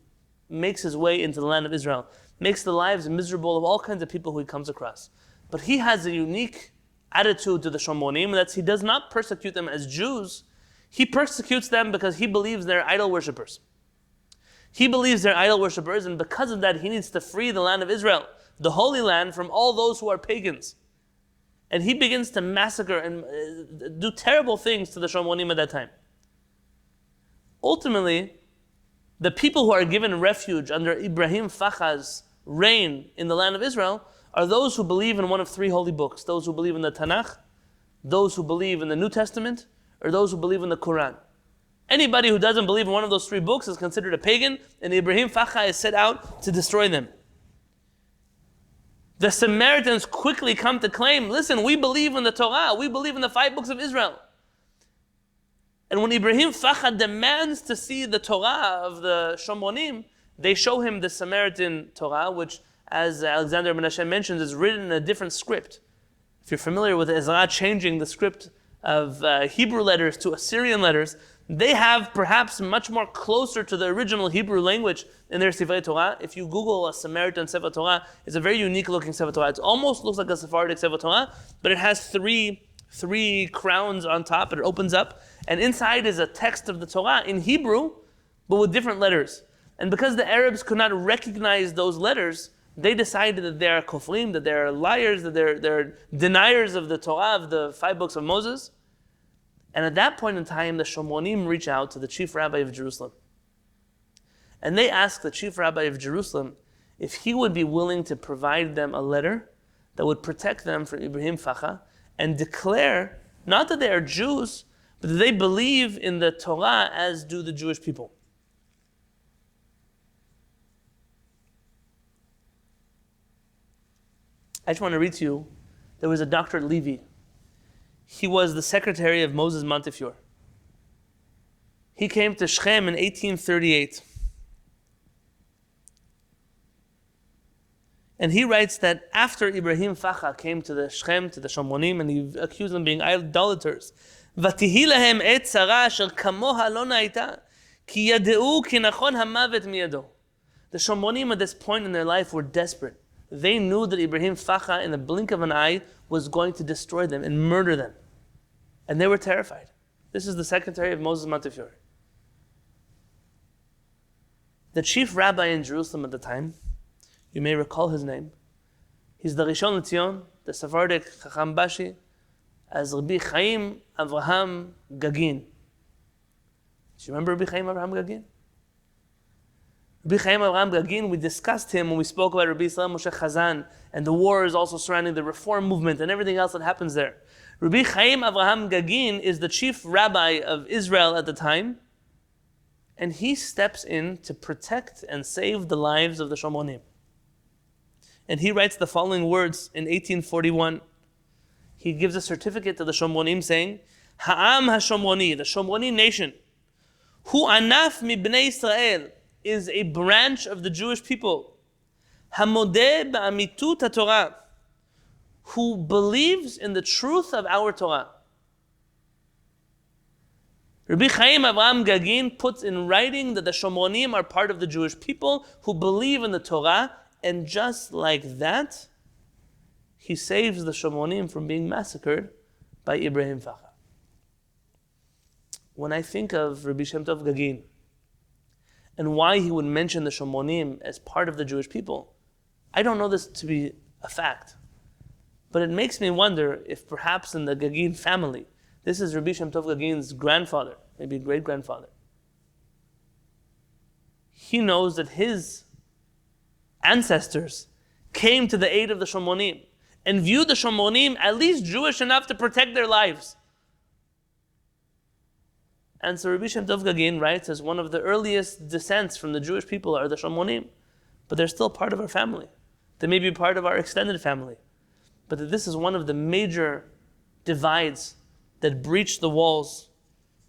makes his way into the land of Israel, makes the lives miserable of all kinds of people who he comes across. But he has a unique attitude to the Shamonim, that he does not persecute them as Jews. He persecutes them because he believes they're idol worshippers. He believes they're idol worshippers, and because of that, he needs to free the land of Israel, the Holy Land, from all those who are pagans. And he begins to massacre and do terrible things to the Shamonim at that time. Ultimately, the people who are given refuge under Ibrahim Facha's reign in the land of Israel are those who believe in one of three holy books. Those who believe in the Tanakh, those who believe in the New Testament, or those who believe in the Quran. Anybody who doesn't believe in one of those three books is considered a pagan, and Ibrahim Facha is set out to destroy them. The Samaritans quickly come to claim, listen, we believe in the Torah, we believe in the 5 books of Israel. And when Ibrahim Facha demands to see the Torah of the Shamonim, they show him the Samaritan Torah, which, as Alexander Menashe mentions, is written in a different script. If you're familiar with Ezra changing the script of Hebrew letters to Assyrian letters, they have perhaps much more closer to the original Hebrew language in their Sefer Torah. If you Google a Samaritan Sefer Torah, it's a very unique looking Sefer Torah. It almost looks like a Sephardic Sefer Torah, but it has three crowns on top. It opens up, and inside is a text of the Torah in Hebrew, but with different letters. And because the Arabs could not recognize those letters, they decided that they are kofrim, that they are liars, that they're deniers of the Torah, of the 5 books of Moses. And at that point in time, the Shamonim reach out to the chief rabbi of Jerusalem. And they ask the chief rabbi of Jerusalem if he would be willing to provide them a letter that would protect them from Ibrahim Facha and declare, not that they are Jews, but that they believe in the Torah as do the Jewish people. I just want to read to you, there was a Dr. Levi. He was the secretary of Moses Montefiore. He came to Shechem in 1838. And he writes that after Ibrahim Facha came to the Shechem, to the Shamonim, and he accused them of being idolaters, "Vatihi lahem et tzara asher kamoha lo na'ita, ki yadeu ki nachon hamavet miyado." The Shamonim at this point in their life were desperate. They knew that Ibrahim Facha, in the blink of an eye, was going to destroy them and murder them. And they were terrified. This is the secretary of Moses Montefiore. The chief rabbi in Jerusalem at the time You may recall his name. He's the Rishon LeZion, the Sephardic Chacham Bashi, as Rabbi Chaim Avraham Gagin. Do you remember Rabbi Chaim Avraham Gagin? Rabbi Chaim Avraham Gagin, we discussed him when we spoke about Rabbi Yisrael Moshe Chazan and the wars also surrounding the Reform movement and everything else that happens there. Rabbi Chaim Avraham Gagin is the chief rabbi of Israel at the time, and he steps in to protect and save the lives of the Shamonim. And he writes the following words in 1841. He gives a certificate to the Shamonim saying, Ha'am HaShamoni, the Shamoni nation, Hu anaf mi bnei Israel, is a branch of the Jewish people, Hamodeh ba'amitut HaTorah, who believes in the truth of our Torah. Rabbi Chaim Avraham Gagin puts in writing that the Shamonim are part of the Jewish people who believe in the Torah, and just like that, he saves the Shamonim from being massacred by Ibrahim Facha. When I think of Rabbi Shem Tov Gagin, and why he would mention the Shamonim as part of the Jewish people, I don't know this to be a fact. But it makes me wonder if perhaps in the Gagin family, this is Rabbi Shem Tov Gagin's grandfather, maybe great-grandfather. He knows that his ancestors came to the aid of the Shamonim and viewed the Shamonim at least Jewish enough to protect their lives. And so Rabbi Shem Tov Gagin writes, as one of the earliest descents from the Jewish people are the Shamonim, but they're still part of our family. They may be part of our extended family. But that this is one of the major divides that breach the walls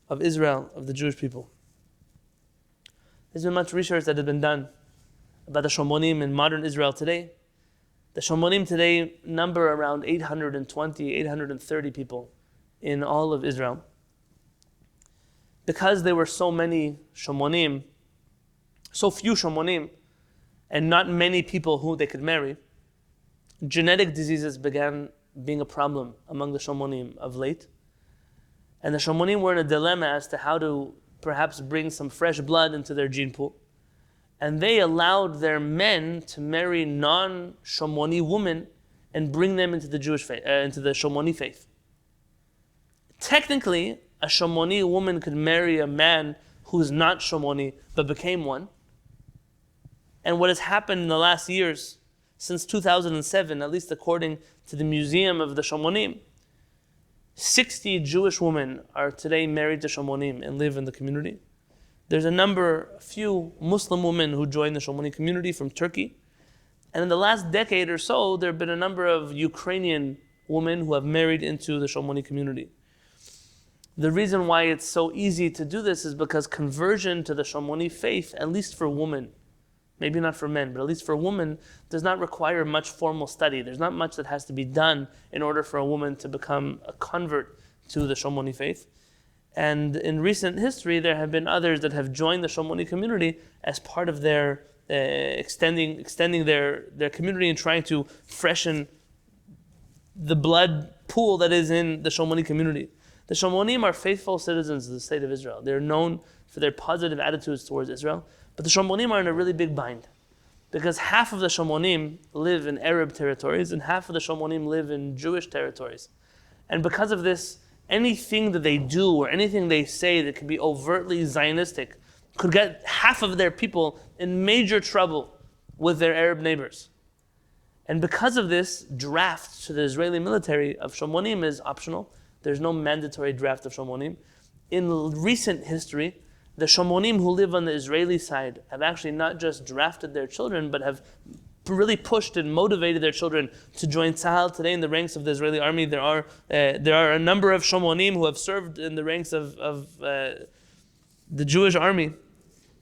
of Israel, of the Jewish people. There's been much research that has been done about the Shamonim in modern Israel today. The Shamonim today number around 820, 830 people in all of Israel. Because there were so many Shamonim, so few Shamonim, and not many people who they could marry, genetic diseases began being a problem among the Shamonim of late. And the Shamonim were in a dilemma as to how to perhaps bring some fresh blood into their gene pool. And they allowed their men to marry non-Shamoni women and bring them into the Jewish faith, into the Shamoni faith. Technically, a Shamoni woman could marry a man who's not Shamoni but became one. And what has happened in the last years, since 2007, at least according to the Museum of the Shamonim, 60 Jewish women are today married to Shamonim and live in the community. There's a few Muslim women who joined the Shamoni community from Turkey. And in the last decade or so, there have been a number of Ukrainian women who have married into the Shamoni community. The reason why it's so easy to do this is because conversion to the Shamoni faith, at least for women, maybe not for men, but at least for women, does not require much formal study. There's not much that has to be done in order for a woman to become a convert to the Shamoni faith. And in recent history, there have been others that have joined the Shamoni community as part of their extending their community and trying to freshen the blood pool that is in the Shamoni community. The Shamonim are faithful citizens of the state of Israel. They're known for their positive attitudes towards Israel. But the Shamonim are in a really big bind, because half of the Shamonim live in Arab territories and half of the Shamonim live in Jewish territories. And because of this, anything that they do or anything they say that could be overtly Zionistic could get half of their people in major trouble with their Arab neighbors. And because of this, draft to the Israeli military of Shamonim is optional. There's no mandatory draft of Shamonim. In recent history, the Shamonim who live on the Israeli side have actually not just drafted their children, but have really pushed and motivated their children to join Tzahal. Today in the ranks of the Israeli army, there are a number of Shamonim who have served in the ranks of the Jewish army.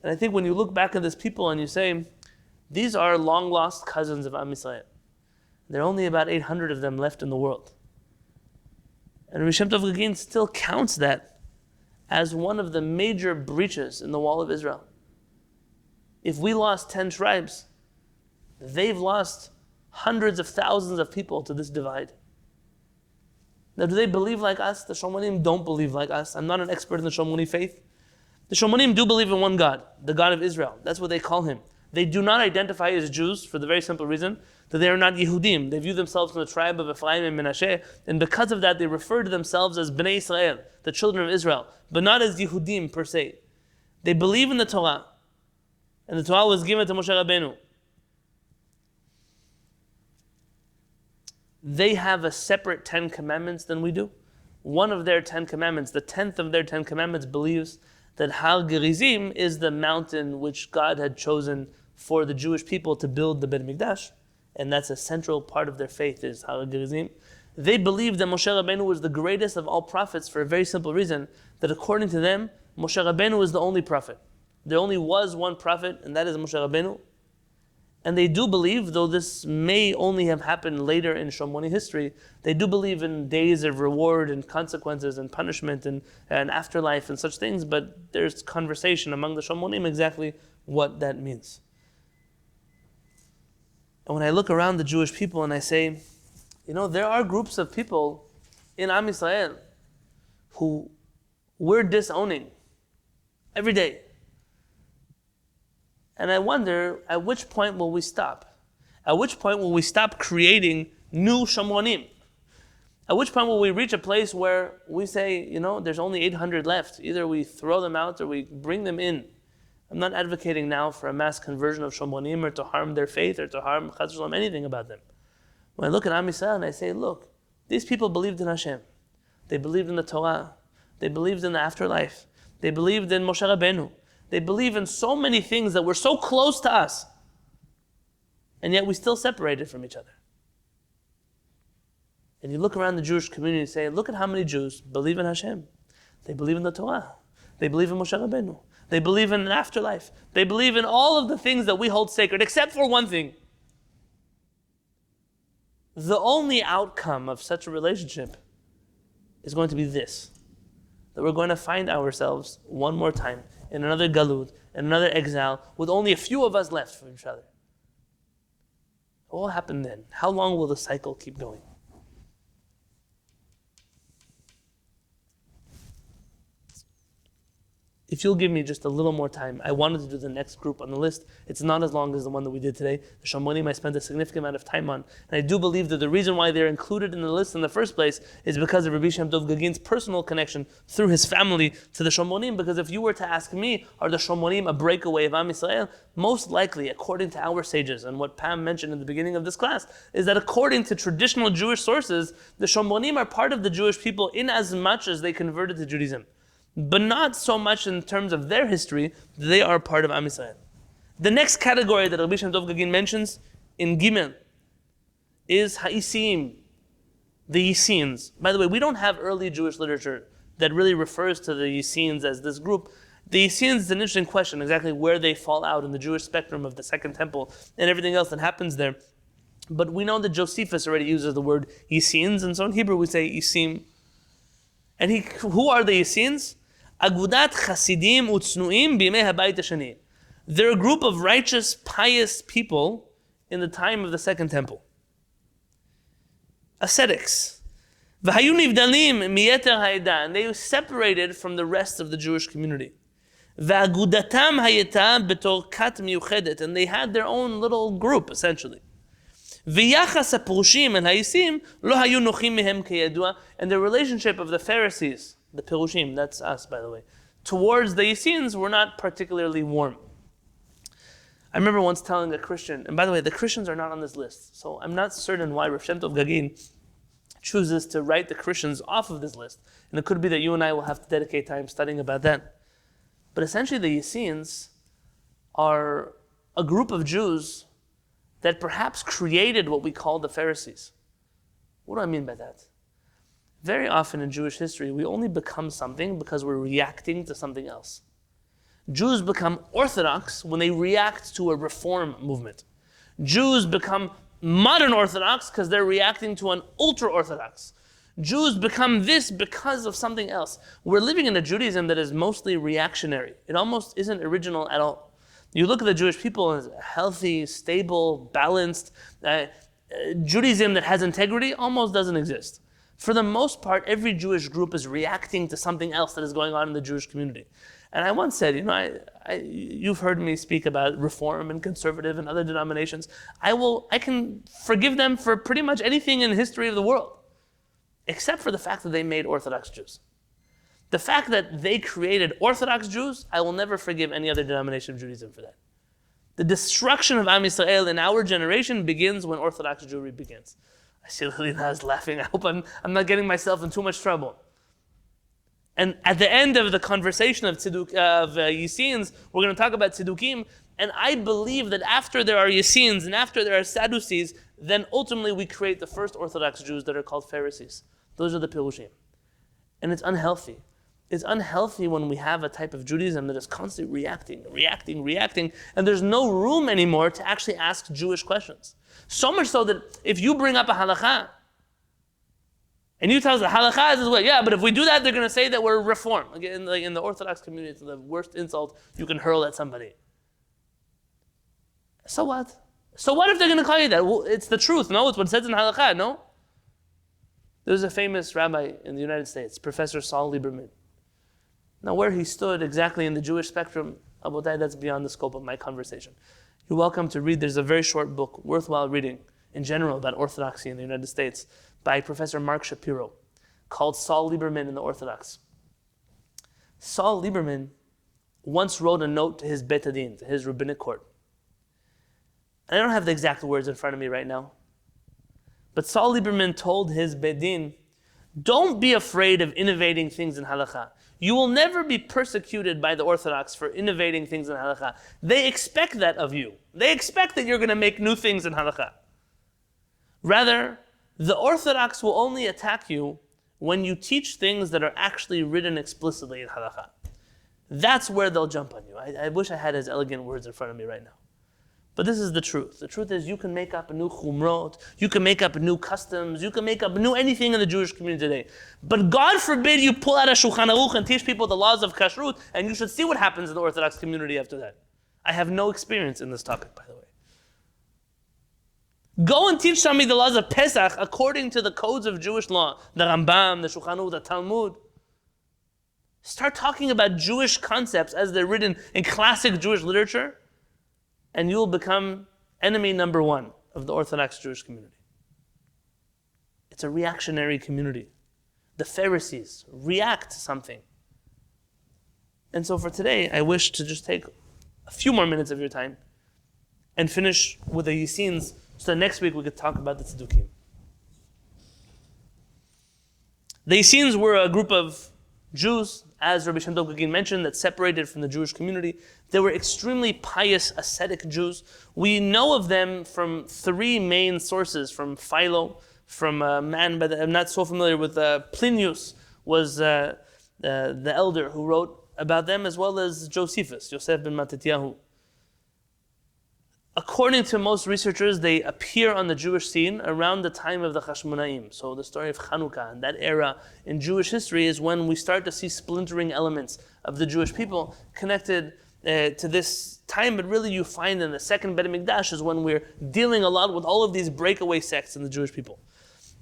And I think when you look back at this people and you say, these are long-lost cousins of Am Yisrael. There are only about 800 of them left in the world. And Rabbi Shem Tov Gagin still counts that as one of the major breaches in the wall of Israel. If we lost 10 tribes, they've lost hundreds of thousands of people to this divide. Now, do they believe like us? The Shamonim don't believe like us. I'm not an expert in the Shamoni faith. The Shamonim do believe in one God, the God of Israel. That's what they call him. They do not identify as Jews for the very simple reason that they are not Yehudim. They view themselves in the tribe of Ephraim and Menashe, and because of that they refer to themselves as Bnei Israel, the children of Israel, but not as Yehudim per se. They believe in the Torah, and the Torah was given to Moshe Rabbeinu. They have a separate 10 commandments than we do. One of their 10 commandments, the 10th of their 10 commandments, believes that Har Gerizim is the mountain which God had chosen for the Jewish people to build the Bet Midrash, and that's a central part of their faith, is Har Gerizim. They believe that Moshe Rabbeinu was the greatest of all prophets for a very simple reason, that according to them, Moshe Rabbeinu is the only prophet. There only was one prophet, and that is Moshe Rabbeinu. And they do believe, though this may only have happened later in Shamonim history, they do believe in days of reward and consequences and punishment and afterlife and such things, but there's conversation among the Shamonim exactly what that means. And when I look around the Jewish people and I say, there are groups of people in Am Yisrael who we're disowning every day. And I wonder, at which point will we stop? At which point will we stop creating new Shamonim? At which point will we reach a place where we say, there's only 800 left. Either we throw them out or we bring them in. I'm not advocating now for a mass conversion of Shamonim or to harm their faith or to harm Chas v'Shalom, anything about them. When I look at Am Yisrael and I say, look, these people believed in Hashem. They believed in the Torah. They believed in the afterlife. They believed in Moshe Rabbeinu. They believe in so many things that were so close to us, and yet we still separated from each other. And you look around the Jewish community and say, look at how many Jews believe in Hashem. They believe in the Torah. They believe in Moshe Rabbeinu. They believe in an afterlife. They believe in all of the things that we hold sacred, except for one thing. The only outcome of such a relationship is going to be this, that we're going to find ourselves one more time in another galut, in another exile, with only a few of us left for each other. What will happen then? How long will the cycle keep going? If you'll give me just a little more time, I wanted to do the next group on the list. It's not as long as the one that we did today. The Shamonim I spent a significant amount of time on. And I do believe that the reason why they're included in the list in the first place is because of Rabbi Shem Tov Gagin's personal connection through his family to the Shamonim. Because if you were to ask me, are the Shamonim a breakaway of Am Yisrael? Most likely, according to our sages, and what Pam mentioned in the beginning of this class, is that according to traditional Jewish sources, the Shamonim are part of the Jewish people in as much as they converted to Judaism, but not so much in terms of their history. They are part of Am Yisrael. The next category that Rabbi Shem Tov Gagin mentions in Gimel is Ha'isiim, the Euseans. By the way, we don't have early Jewish literature that really refers to the Euseans as this group. The Euseans is an interesting question, exactly where they fall out in the Jewish spectrum of the Second Temple and everything else that happens there. But we know that Josephus already uses the word Euseans, and so in Hebrew we say Eusim. And who are the Euseans? Agudat Chasidim Utznuim Bimei Habayit Hashani. They're a group of righteous, pious people in the time of the Second Temple. Ascetics. V'hayu nivdalim miyeter ha'edah. And they separated from the rest of the Jewish community. V'agudatam hayeta betor kat miyuchedet. And they had their own little group, essentially. V'yachas ha'purushim and ha'yisim lo hayu nochim mehem keyadua. And the relationship of the Pharisees, the Pirushim, that's us, by the way, towards the Euseans were not particularly warm. I remember once telling a Christian, and by the way, the Christians are not on this list, so I'm not certain why Rav Shem Tov Gagin chooses to write the Christians off of this list. And it could be that you and I will have to dedicate time studying about that. But essentially the Euseans are a group of Jews that perhaps created what we call the Pharisees. What do I mean by that? Very often in Jewish history, we only become something because we're reacting to something else. Jews become Orthodox when they react to a reform movement. Jews become modern Orthodox because they're reacting to an ultra-Orthodox. Jews become this because of something else. We're living in a Judaism that is mostly reactionary. It almost isn't original at all. You look at the Jewish people as healthy, stable, balanced. Judaism that has integrity almost doesn't exist. For the most part, every Jewish group is reacting to something else that is going on in the Jewish community. And I once said, you've heard me speak about Reform and Conservative and other denominations. I can forgive them for pretty much anything in the history of the world, except for the fact that they made Orthodox Jews. The fact that they created Orthodox Jews, I will never forgive any other denomination of Judaism for that. The destruction of Am Yisrael in our generation begins when Orthodox Jewry begins. I see Lilina is laughing. I hope I'm not getting myself in too much trouble. And at the end of the conversation of Euseans, we're going to talk about Tzedukim. And I believe that after there are Euseans and after there are Sadducees, then ultimately we create the first Orthodox Jews that are called Pharisees. Those are the Pirushim. And it's unhealthy. It's unhealthy when we have a type of Judaism that is constantly reacting, and there's no room anymore to actually ask Jewish questions. So much so that if you bring up a halakha, and you tell us the halakha is this way, yeah, but if we do that, they're going to say that we're Reform. Again, like in the Orthodox community, it's the worst insult you can hurl at somebody. So what? So what if they're going to call you that? Well, it's the truth, no? It's what it says in halakha, no? There's a famous rabbi in the United States, Professor Saul Lieberman. Now, where he stood exactly in the Jewish spectrum, Abotai, that's beyond the scope of my conversation. You're welcome to read. There's a very short book, worthwhile reading, in general, about Orthodoxy in the United States, by Professor Mark Shapiro, called Saul Lieberman and the Orthodox. Saul Lieberman once wrote a note to his Bet Adin, to his rabbinic court. And I don't have the exact words in front of me right now, but Saul Lieberman told his Bet Din, don't be afraid of innovating things in halakha. You will never be persecuted by the Orthodox for innovating things in halakha. They expect that of you. They expect that you're going to make new things in halakha. Rather, the Orthodox will only attack you when you teach things that are actually written explicitly in halakha. That's where they'll jump on you. I wish I had his elegant words in front of me right now. But this is the truth. The truth is you can make up a new chumrot, you can make up new customs, you can make up new anything in the Jewish community today. But God forbid you pull out a Shulchan Aruch and teach people the laws of kashrut, and you should see what happens in the Orthodox community after that. I have no experience in this topic, by the way. Go and teach somebody the laws of Pesach according to the codes of Jewish law, the Rambam, the Shulchan Aruch, the Talmud. Start talking about Jewish concepts as they're written in classic Jewish literature, and you will become enemy number one of the Orthodox Jewish community. It's a reactionary community. The Pharisees react to something. And so for today, I wish to just take a few more minutes of your time and finish with the Euseans, so that next week we could talk about the Tzedukim. The Euseans were a group of Jews, as Rabbi Shem Tov Gagin mentioned, that separated from the Jewish community. They were extremely pious, ascetic Jews. We know of them from three main sources, from Philo, from a man, but I'm not so familiar with Plinius, was the elder who wrote about them, as well as Josephus, Yosef ben Matityahu. According to most researchers, they appear on the Jewish scene around the time of the HaShamayim. So the story of Chanukah, and that era in Jewish history is when we start to see splintering elements of the Jewish people connected to this time. But really you find in the second Bet Mikdash is when we're dealing a lot with all of these breakaway sects in the Jewish people.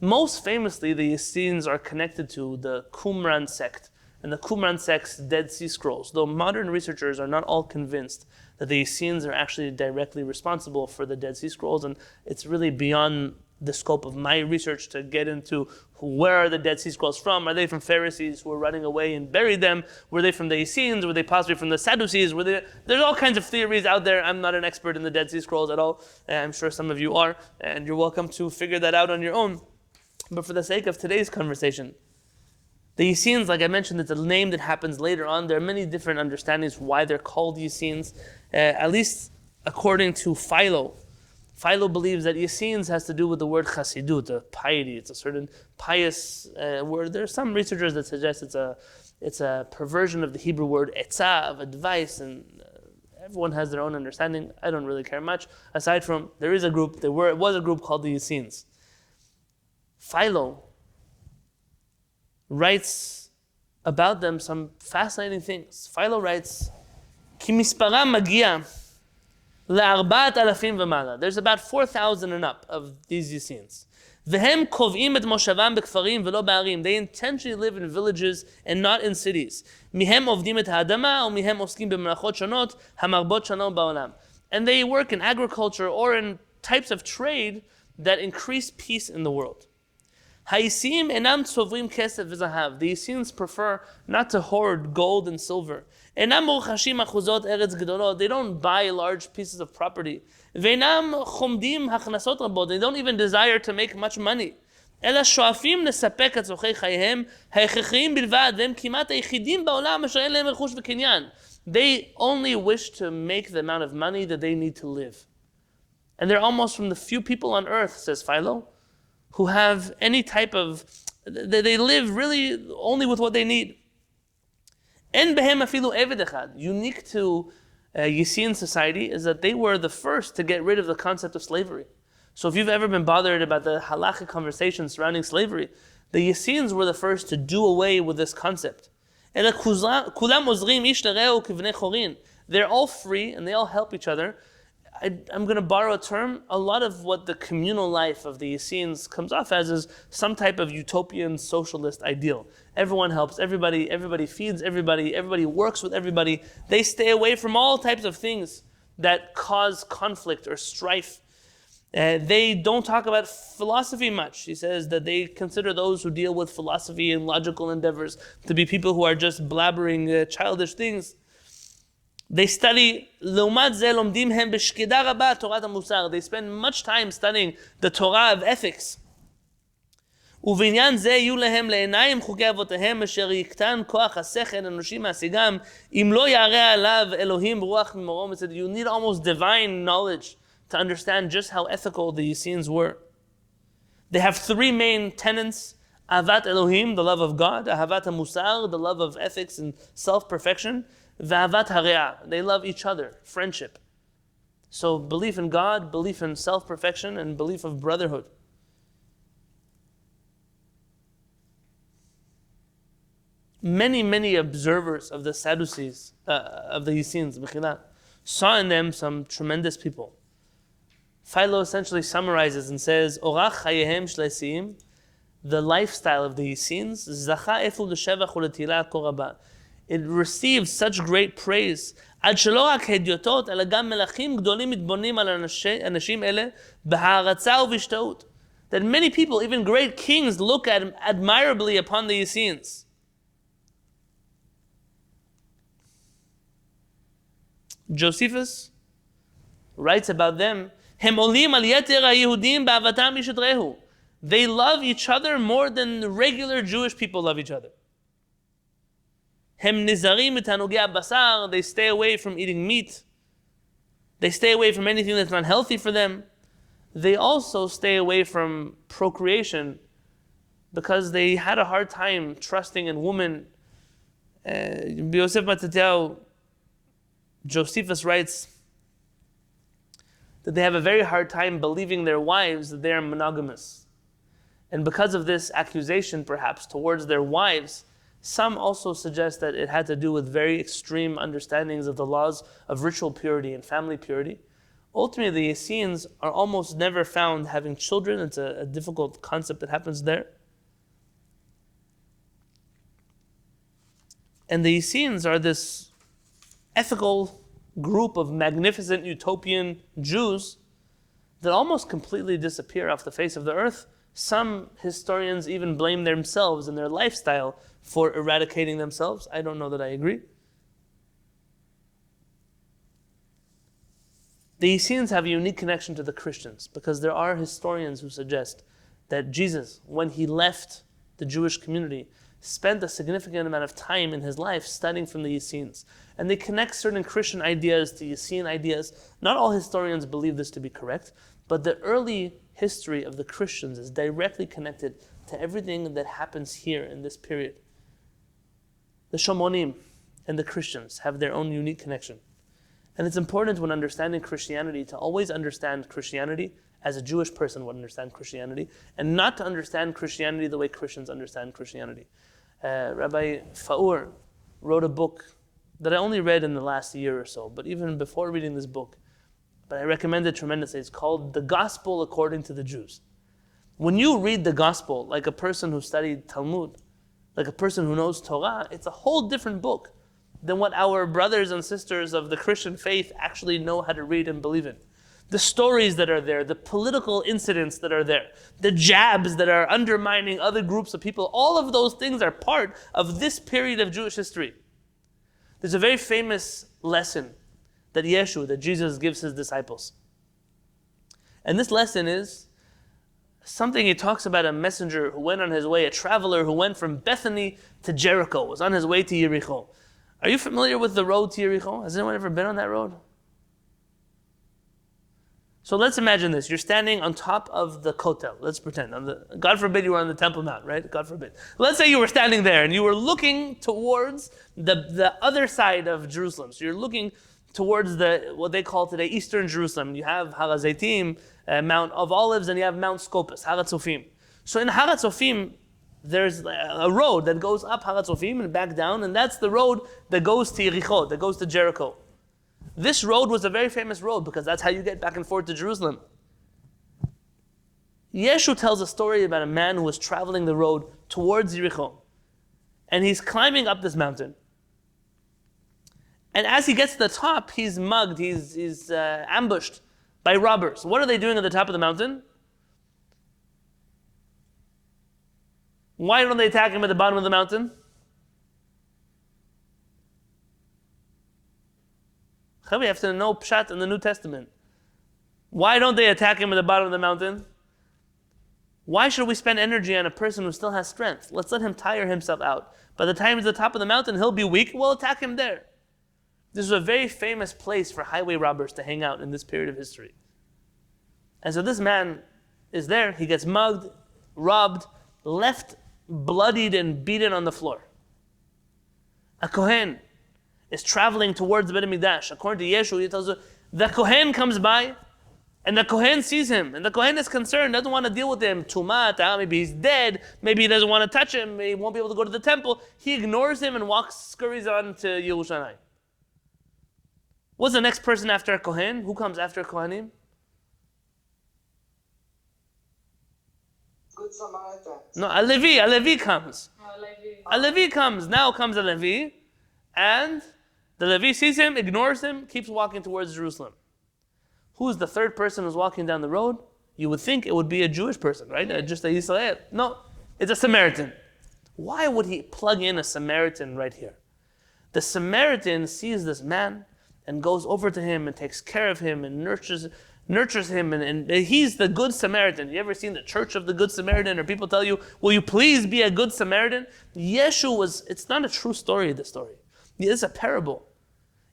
Most famously, the Essenes are connected to the Qumran sect, and the Qumran sect's Dead Sea Scrolls, though modern researchers are not all convinced that the Essenes are actually directly responsible for the Dead Sea Scrolls, and it's really beyond the scope of my research to get into where are the Dead Sea Scrolls from. Are they from Pharisees who were running away and buried them? Were they from the Essenes? Were they possibly from the Sadducees? There's all kinds of theories out there. I'm not an expert in the Dead Sea Scrolls at all. I'm sure some of you are, and you're welcome to figure that out on your own. But for the sake of today's conversation, the Euseans, like I mentioned, it's a name that happens later on. There are many different understandings why they're called Euseans. At least according to Philo. Philo believes that Euseans has to do with the word chasidut, piety. It's a certain pious word. There are some researchers that suggest it's a perversion of the Hebrew word etzah, of advice, and everyone has their own understanding. I don't really care much. Aside from, it was a group called the Euseans. Philo writes about them some fascinating things. Philo writes, Ki misparam magia le'arbaat alafim v'mala. There's about 4,000 and up of these Euseans. V'hem kov'im et moshavam bekfarim v'lo ba'arim. They intentionally live in villages and not in cities. Mihem ovdim et ha'adama, or mihem oskim b'merachot shonot, hamarbot shalom ba'olam. And they work in agriculture or in types of trade that increase peace in the world. Ha'yisim enam tzovrim kesef v'zahav. The Essenes prefer not to hoard gold and silver. Enam morchashim achuzot eretz gedolot. They don't buy large pieces of property. Ve'enam chomdim hachnasot rabot. They don't even desire to make much money. אלא שואפים לספק את צורכי חייהם ההכרחיים בלבד, והם כמעט היחידים בעולם אשר אין להם רכוש וקניין. They only wish to make the amount of money that they need to live. And they're almost from the few people on earth, says Philo, who have any type of, they live really only with what they need. En behem afilu eved echad. Unique to Eusean society is that they were the first to get rid of the concept of slavery. So if you've ever been bothered about the halachic conversation surrounding slavery, the Euseans were the first to do away with this concept. They're all free and they all help each other. I'm going to borrow a term. A lot of what the communal life of the Essenes comes off as is some type of utopian socialist ideal. Everyone helps everybody, everybody feeds everybody, everybody works with everybody. They stay away from all types of things that cause conflict or strife. They don't talk about philosophy much. He says that they consider those who deal with philosophy and logical endeavors to be people who are just blabbering childish things. They study, they spend much time studying the Torah of ethics. ובעניין זה יהיו להם לעיניים חוקי אבותיהם אשר יקטן כוח השכל האנושי מהשיגם אם לא ירא עליו אלוהים רוח ממרום. You need almost divine knowledge to understand just how ethical the Euseans were. They have three main tenets: Ahavat Elohim, the love of God; Ahavat HaMusar, the love of ethics and self-perfection; V'Ahavat HaRe'ah, they love each other, friendship. So belief in God, belief in self-perfection, and belief of brotherhood. Many observers of the Sadducees, of the Euseans, Kehillat, saw in them some tremendous people. Philo essentially summarizes and says, Orach chayehem shlesim, the lifestyle of the Euseans, zacha efu l'shevach u'letila כה רבה. It receives such great praise. עד שלא רק הדיוטות, אלא גם מלכים גדולים מתבוננים על אנשים אלה בהערצה ובהשתאות. That many people, even great kings, look at admirably upon the Euseans. Josephus writes about them, הם עולים על יתר היהודים באהבתם איש את רעהו. They love each other more than the regular Jewish people love each other. הם נזהרים מתענוגי הבשר. They stay away from eating meat. They stay away from anything that's not healthy for them. They also stay away from procreation because they had a hard time trusting in women. Yosef Mattatiau, Josephus writes that they have a very hard time believing their wives that they are monogamous. And because of this accusation, perhaps, towards their wives, some also suggest that it had to do with very extreme understandings of the laws of ritual purity and family purity. Ultimately, the Essenes are almost never found having children. It's a difficult concept that happens there. And the Essenes are this ethical group of magnificent utopian Jews that almost completely disappear off the face of the earth. Some historians even blame themselves and their lifestyle for eradicating themselves. I don't know that I agree. The Essenes have a unique connection to the Christians because there are historians who suggest that Jesus, when he left the Jewish community, spent a significant amount of time in his life studying from the Essenes. And they connect certain Christian ideas to Essene ideas. Not all historians believe this to be correct, but the early history of the Christians is directly connected to everything that happens here in this period. The Shamonim and the Christians have their own unique connection. And it's important when understanding Christianity to always understand Christianity as a Jewish person would understand Christianity, and not to understand Christianity the way Christians understand Christianity. Rabbi Faur wrote a book that I only read in the last year or so, but even before reading this book, but I recommend it tremendously. It's called The Gospel According to the Jews. When you read the gospel like a person who studied Talmud, like a person who knows Torah, it's a whole different book than what our brothers and sisters of the Christian faith actually know how to read and believe in. The stories that are there, the political incidents that are there, the jabs that are undermining other groups of people, all of those things are part of this period of Jewish history. There's a very famous lesson that Jesus gives his disciples. And this lesson is something he talks about a messenger who went on his way, a traveler who went from Bethany to Jericho, was on his way to Yericho. Are you familiar with the road to Yericho? Has anyone ever been on that road? So let's imagine this. You're standing on top of the Kotel. Let's pretend. God forbid you were on the Temple Mount, right? God forbid. Let's say you were standing there and you were looking towards the other side of Jerusalem. So you're looking towards what they call today Eastern Jerusalem. You have Har HaZeitim, Mount of Olives, and you have Mount Scopus, Har HaTzofim. So in Har HaTzofim, there's a road that goes up Har HaTzofim and back down, and that's the road that goes to Yericho, that goes to Jericho. This road was a very famous road because that's how you get back and forth to Jerusalem. Yeshu tells a story about a man who was traveling the road towards Yericho, and he's climbing up this mountain. And as he gets to the top, he's mugged, he's ambushed by robbers. What are they doing at the top of the mountain? Why don't they attack him at the bottom of the mountain? We have to know Pshat in the New Testament. Why don't they attack him at the bottom of the mountain? Why should we spend energy on a person who still has strength? Let's let him tire himself out. By the time he's at the top of the mountain, he'll be weak. We'll attack him there. This is a very famous place for highway robbers to hang out in this period of history. And so this man is there. He gets mugged, robbed, left bloodied and beaten on the floor. A Kohen is traveling towards the Bet Midrash. According to Yeshu, he tells her, the Kohen comes by, and the Kohen sees him, and the Kohen is concerned, doesn't want to deal with him. Tumah, maybe he's dead, maybe he doesn't want to touch him, maybe he won't be able to go to the temple. He ignores him and scurries on to Yerushalayim. What's the next person after a Kohen? Who comes after Kohanim? Good Samaritan. No, a Levi comes. A Levi comes. Now comes a Levi, and the Levi sees him, ignores him, keeps walking towards Jerusalem. Who's the third person who's walking down the road? You would think it would be a Jewish person, right? Just a Yisrael. No, it's a Samaritan. Why would he plug in a Samaritan right here? The Samaritan sees this man and goes over to him and takes care of him and nurtures him, and he's the Good Samaritan. You ever seen the Church of the Good Samaritan, or people tell you, will you please be a Good Samaritan? It's not a true story, this story. It's a parable.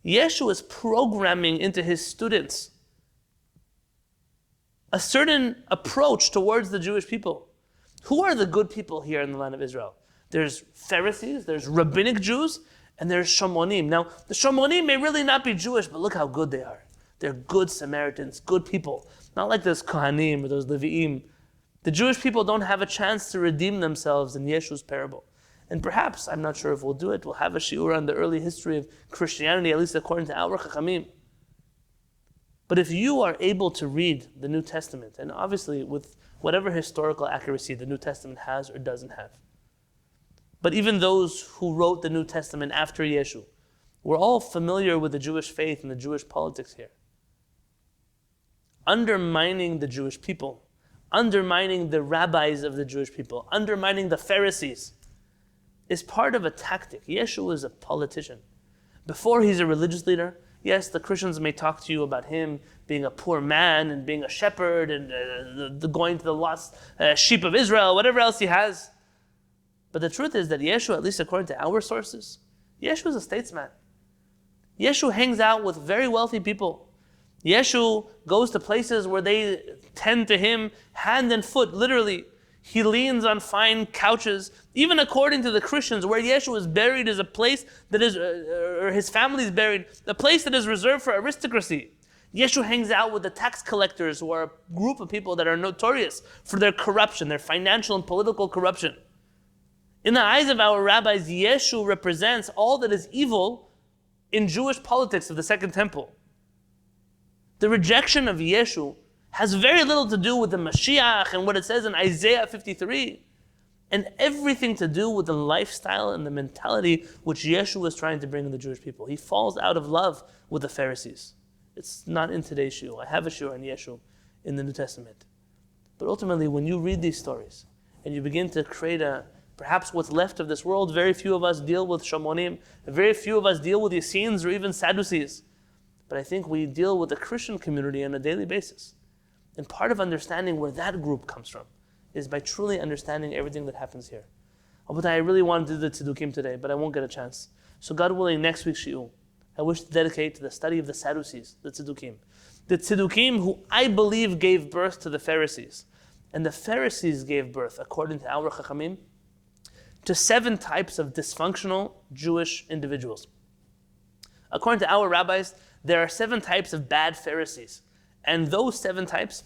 Yeshu is programming into his students a certain approach towards the Jewish people. Who are the good people here in the land of Israel? There's Pharisees, there's rabbinic Jews, and there's Shamonim. Now, the Shamonim may really not be Jewish, but look how good they are. They're good Samaritans, good people. Not like those Kohanim or those Levi'im. The Jewish people don't have a chance to redeem themselves in Yeshu's parable. And perhaps, I'm not sure if we'll do it, we'll have a shiur on the early history of Christianity, at least according to our Chachamim. But if you are able to read the New Testament, and obviously with whatever historical accuracy the New Testament has or doesn't have, but even those who wrote the New Testament after Yeshu, we're all familiar with the Jewish faith and the Jewish politics here. Undermining the Jewish people, undermining the rabbis of the Jewish people, undermining the Pharisees is part of a tactic. Yeshu is a politician. Before he's a religious leader, yes, the Christians may talk to you about him being a poor man and being a shepherd and going to the lost sheep of Israel, whatever else he has. But the truth is that Yeshu, at least according to our sources, Yeshu is a statesman. Yeshu hangs out with very wealthy people. Yeshu goes to places where they tend to him hand and foot, literally. He leans on fine couches. Even according to the Christians, where Yeshu is buried is a place that is, or his family is buried, a place that is reserved for aristocracy. Yeshu hangs out with the tax collectors, who are a group of people that are notorious for their corruption, their financial and political corruption. In the eyes of our rabbis, Yeshu represents all that is evil in Jewish politics of the Second Temple. The rejection of Yeshu has very little to do with the Mashiach and what it says in Isaiah 53, and everything to do with the lifestyle and the mentality which Yeshua was trying to bring in the Jewish people. He falls out of love with the Pharisees. It's not in today's shiur. I have a shiur on Yeshua in the New Testament. But ultimately, when you read these stories and you begin to create perhaps what's left of this world, very few of us deal with Shamonim, very few of us deal with Euseans or even Sadducees. But I think we deal with the Christian community on a daily basis. And part of understanding where that group comes from is by truly understanding everything that happens here. But I really wanted to do the Tzedukim today, but I won't get a chance. So God willing, next week's shiur, I wish to dedicate to the study of the Sadducees, the Tzedukim. The Tzedukim who I believe gave birth to the Pharisees. And the Pharisees gave birth, according to our HaShamayim, to 7 types of dysfunctional Jewish individuals. According to our rabbis, there are 7 types of bad Pharisees. And those 7 types,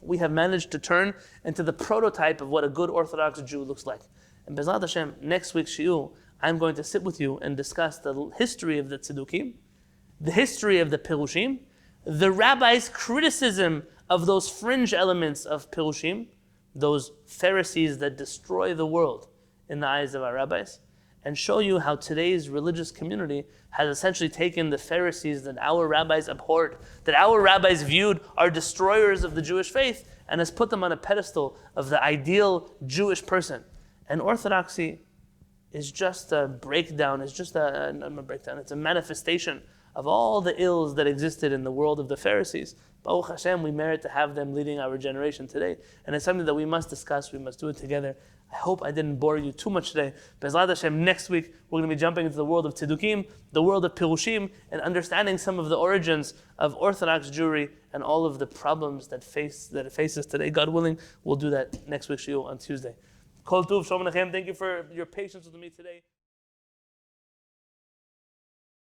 we have managed to turn into the prototype of what a good Orthodox Jew looks like. And B'ezrat Hashem, next week's shiur, I'm going to sit with you and discuss the history of the Tzedukim, the history of the Pirushim, the rabbis' criticism of those fringe elements of Pirushim, those Pharisees that destroy the world in the eyes of our rabbis, and show you how today's religious community has essentially taken the Pharisees that our rabbis abhorred, that our rabbis viewed are destroyers of the Jewish faith, and has put them on a pedestal of the ideal Jewish person. And Orthodoxy is just a breakdown, it's a manifestation of all the ills that existed in the world of the Pharisees. Baruch Hashem, we merit to have them leading our generation today. And it's something that we must discuss, we must do it together. I hope I didn't bore you too much today. B'ezrat Hashem, next week we're going to be jumping into the world of Tzedukim, the world of Pirushim, and understanding some of the origins of Orthodox Jewry and all of the problems that it faces today. God willing, we'll do that next week's shiur on Tuesday. Kol Tuv, Shalom Aleichem. Thank you for your patience with me today.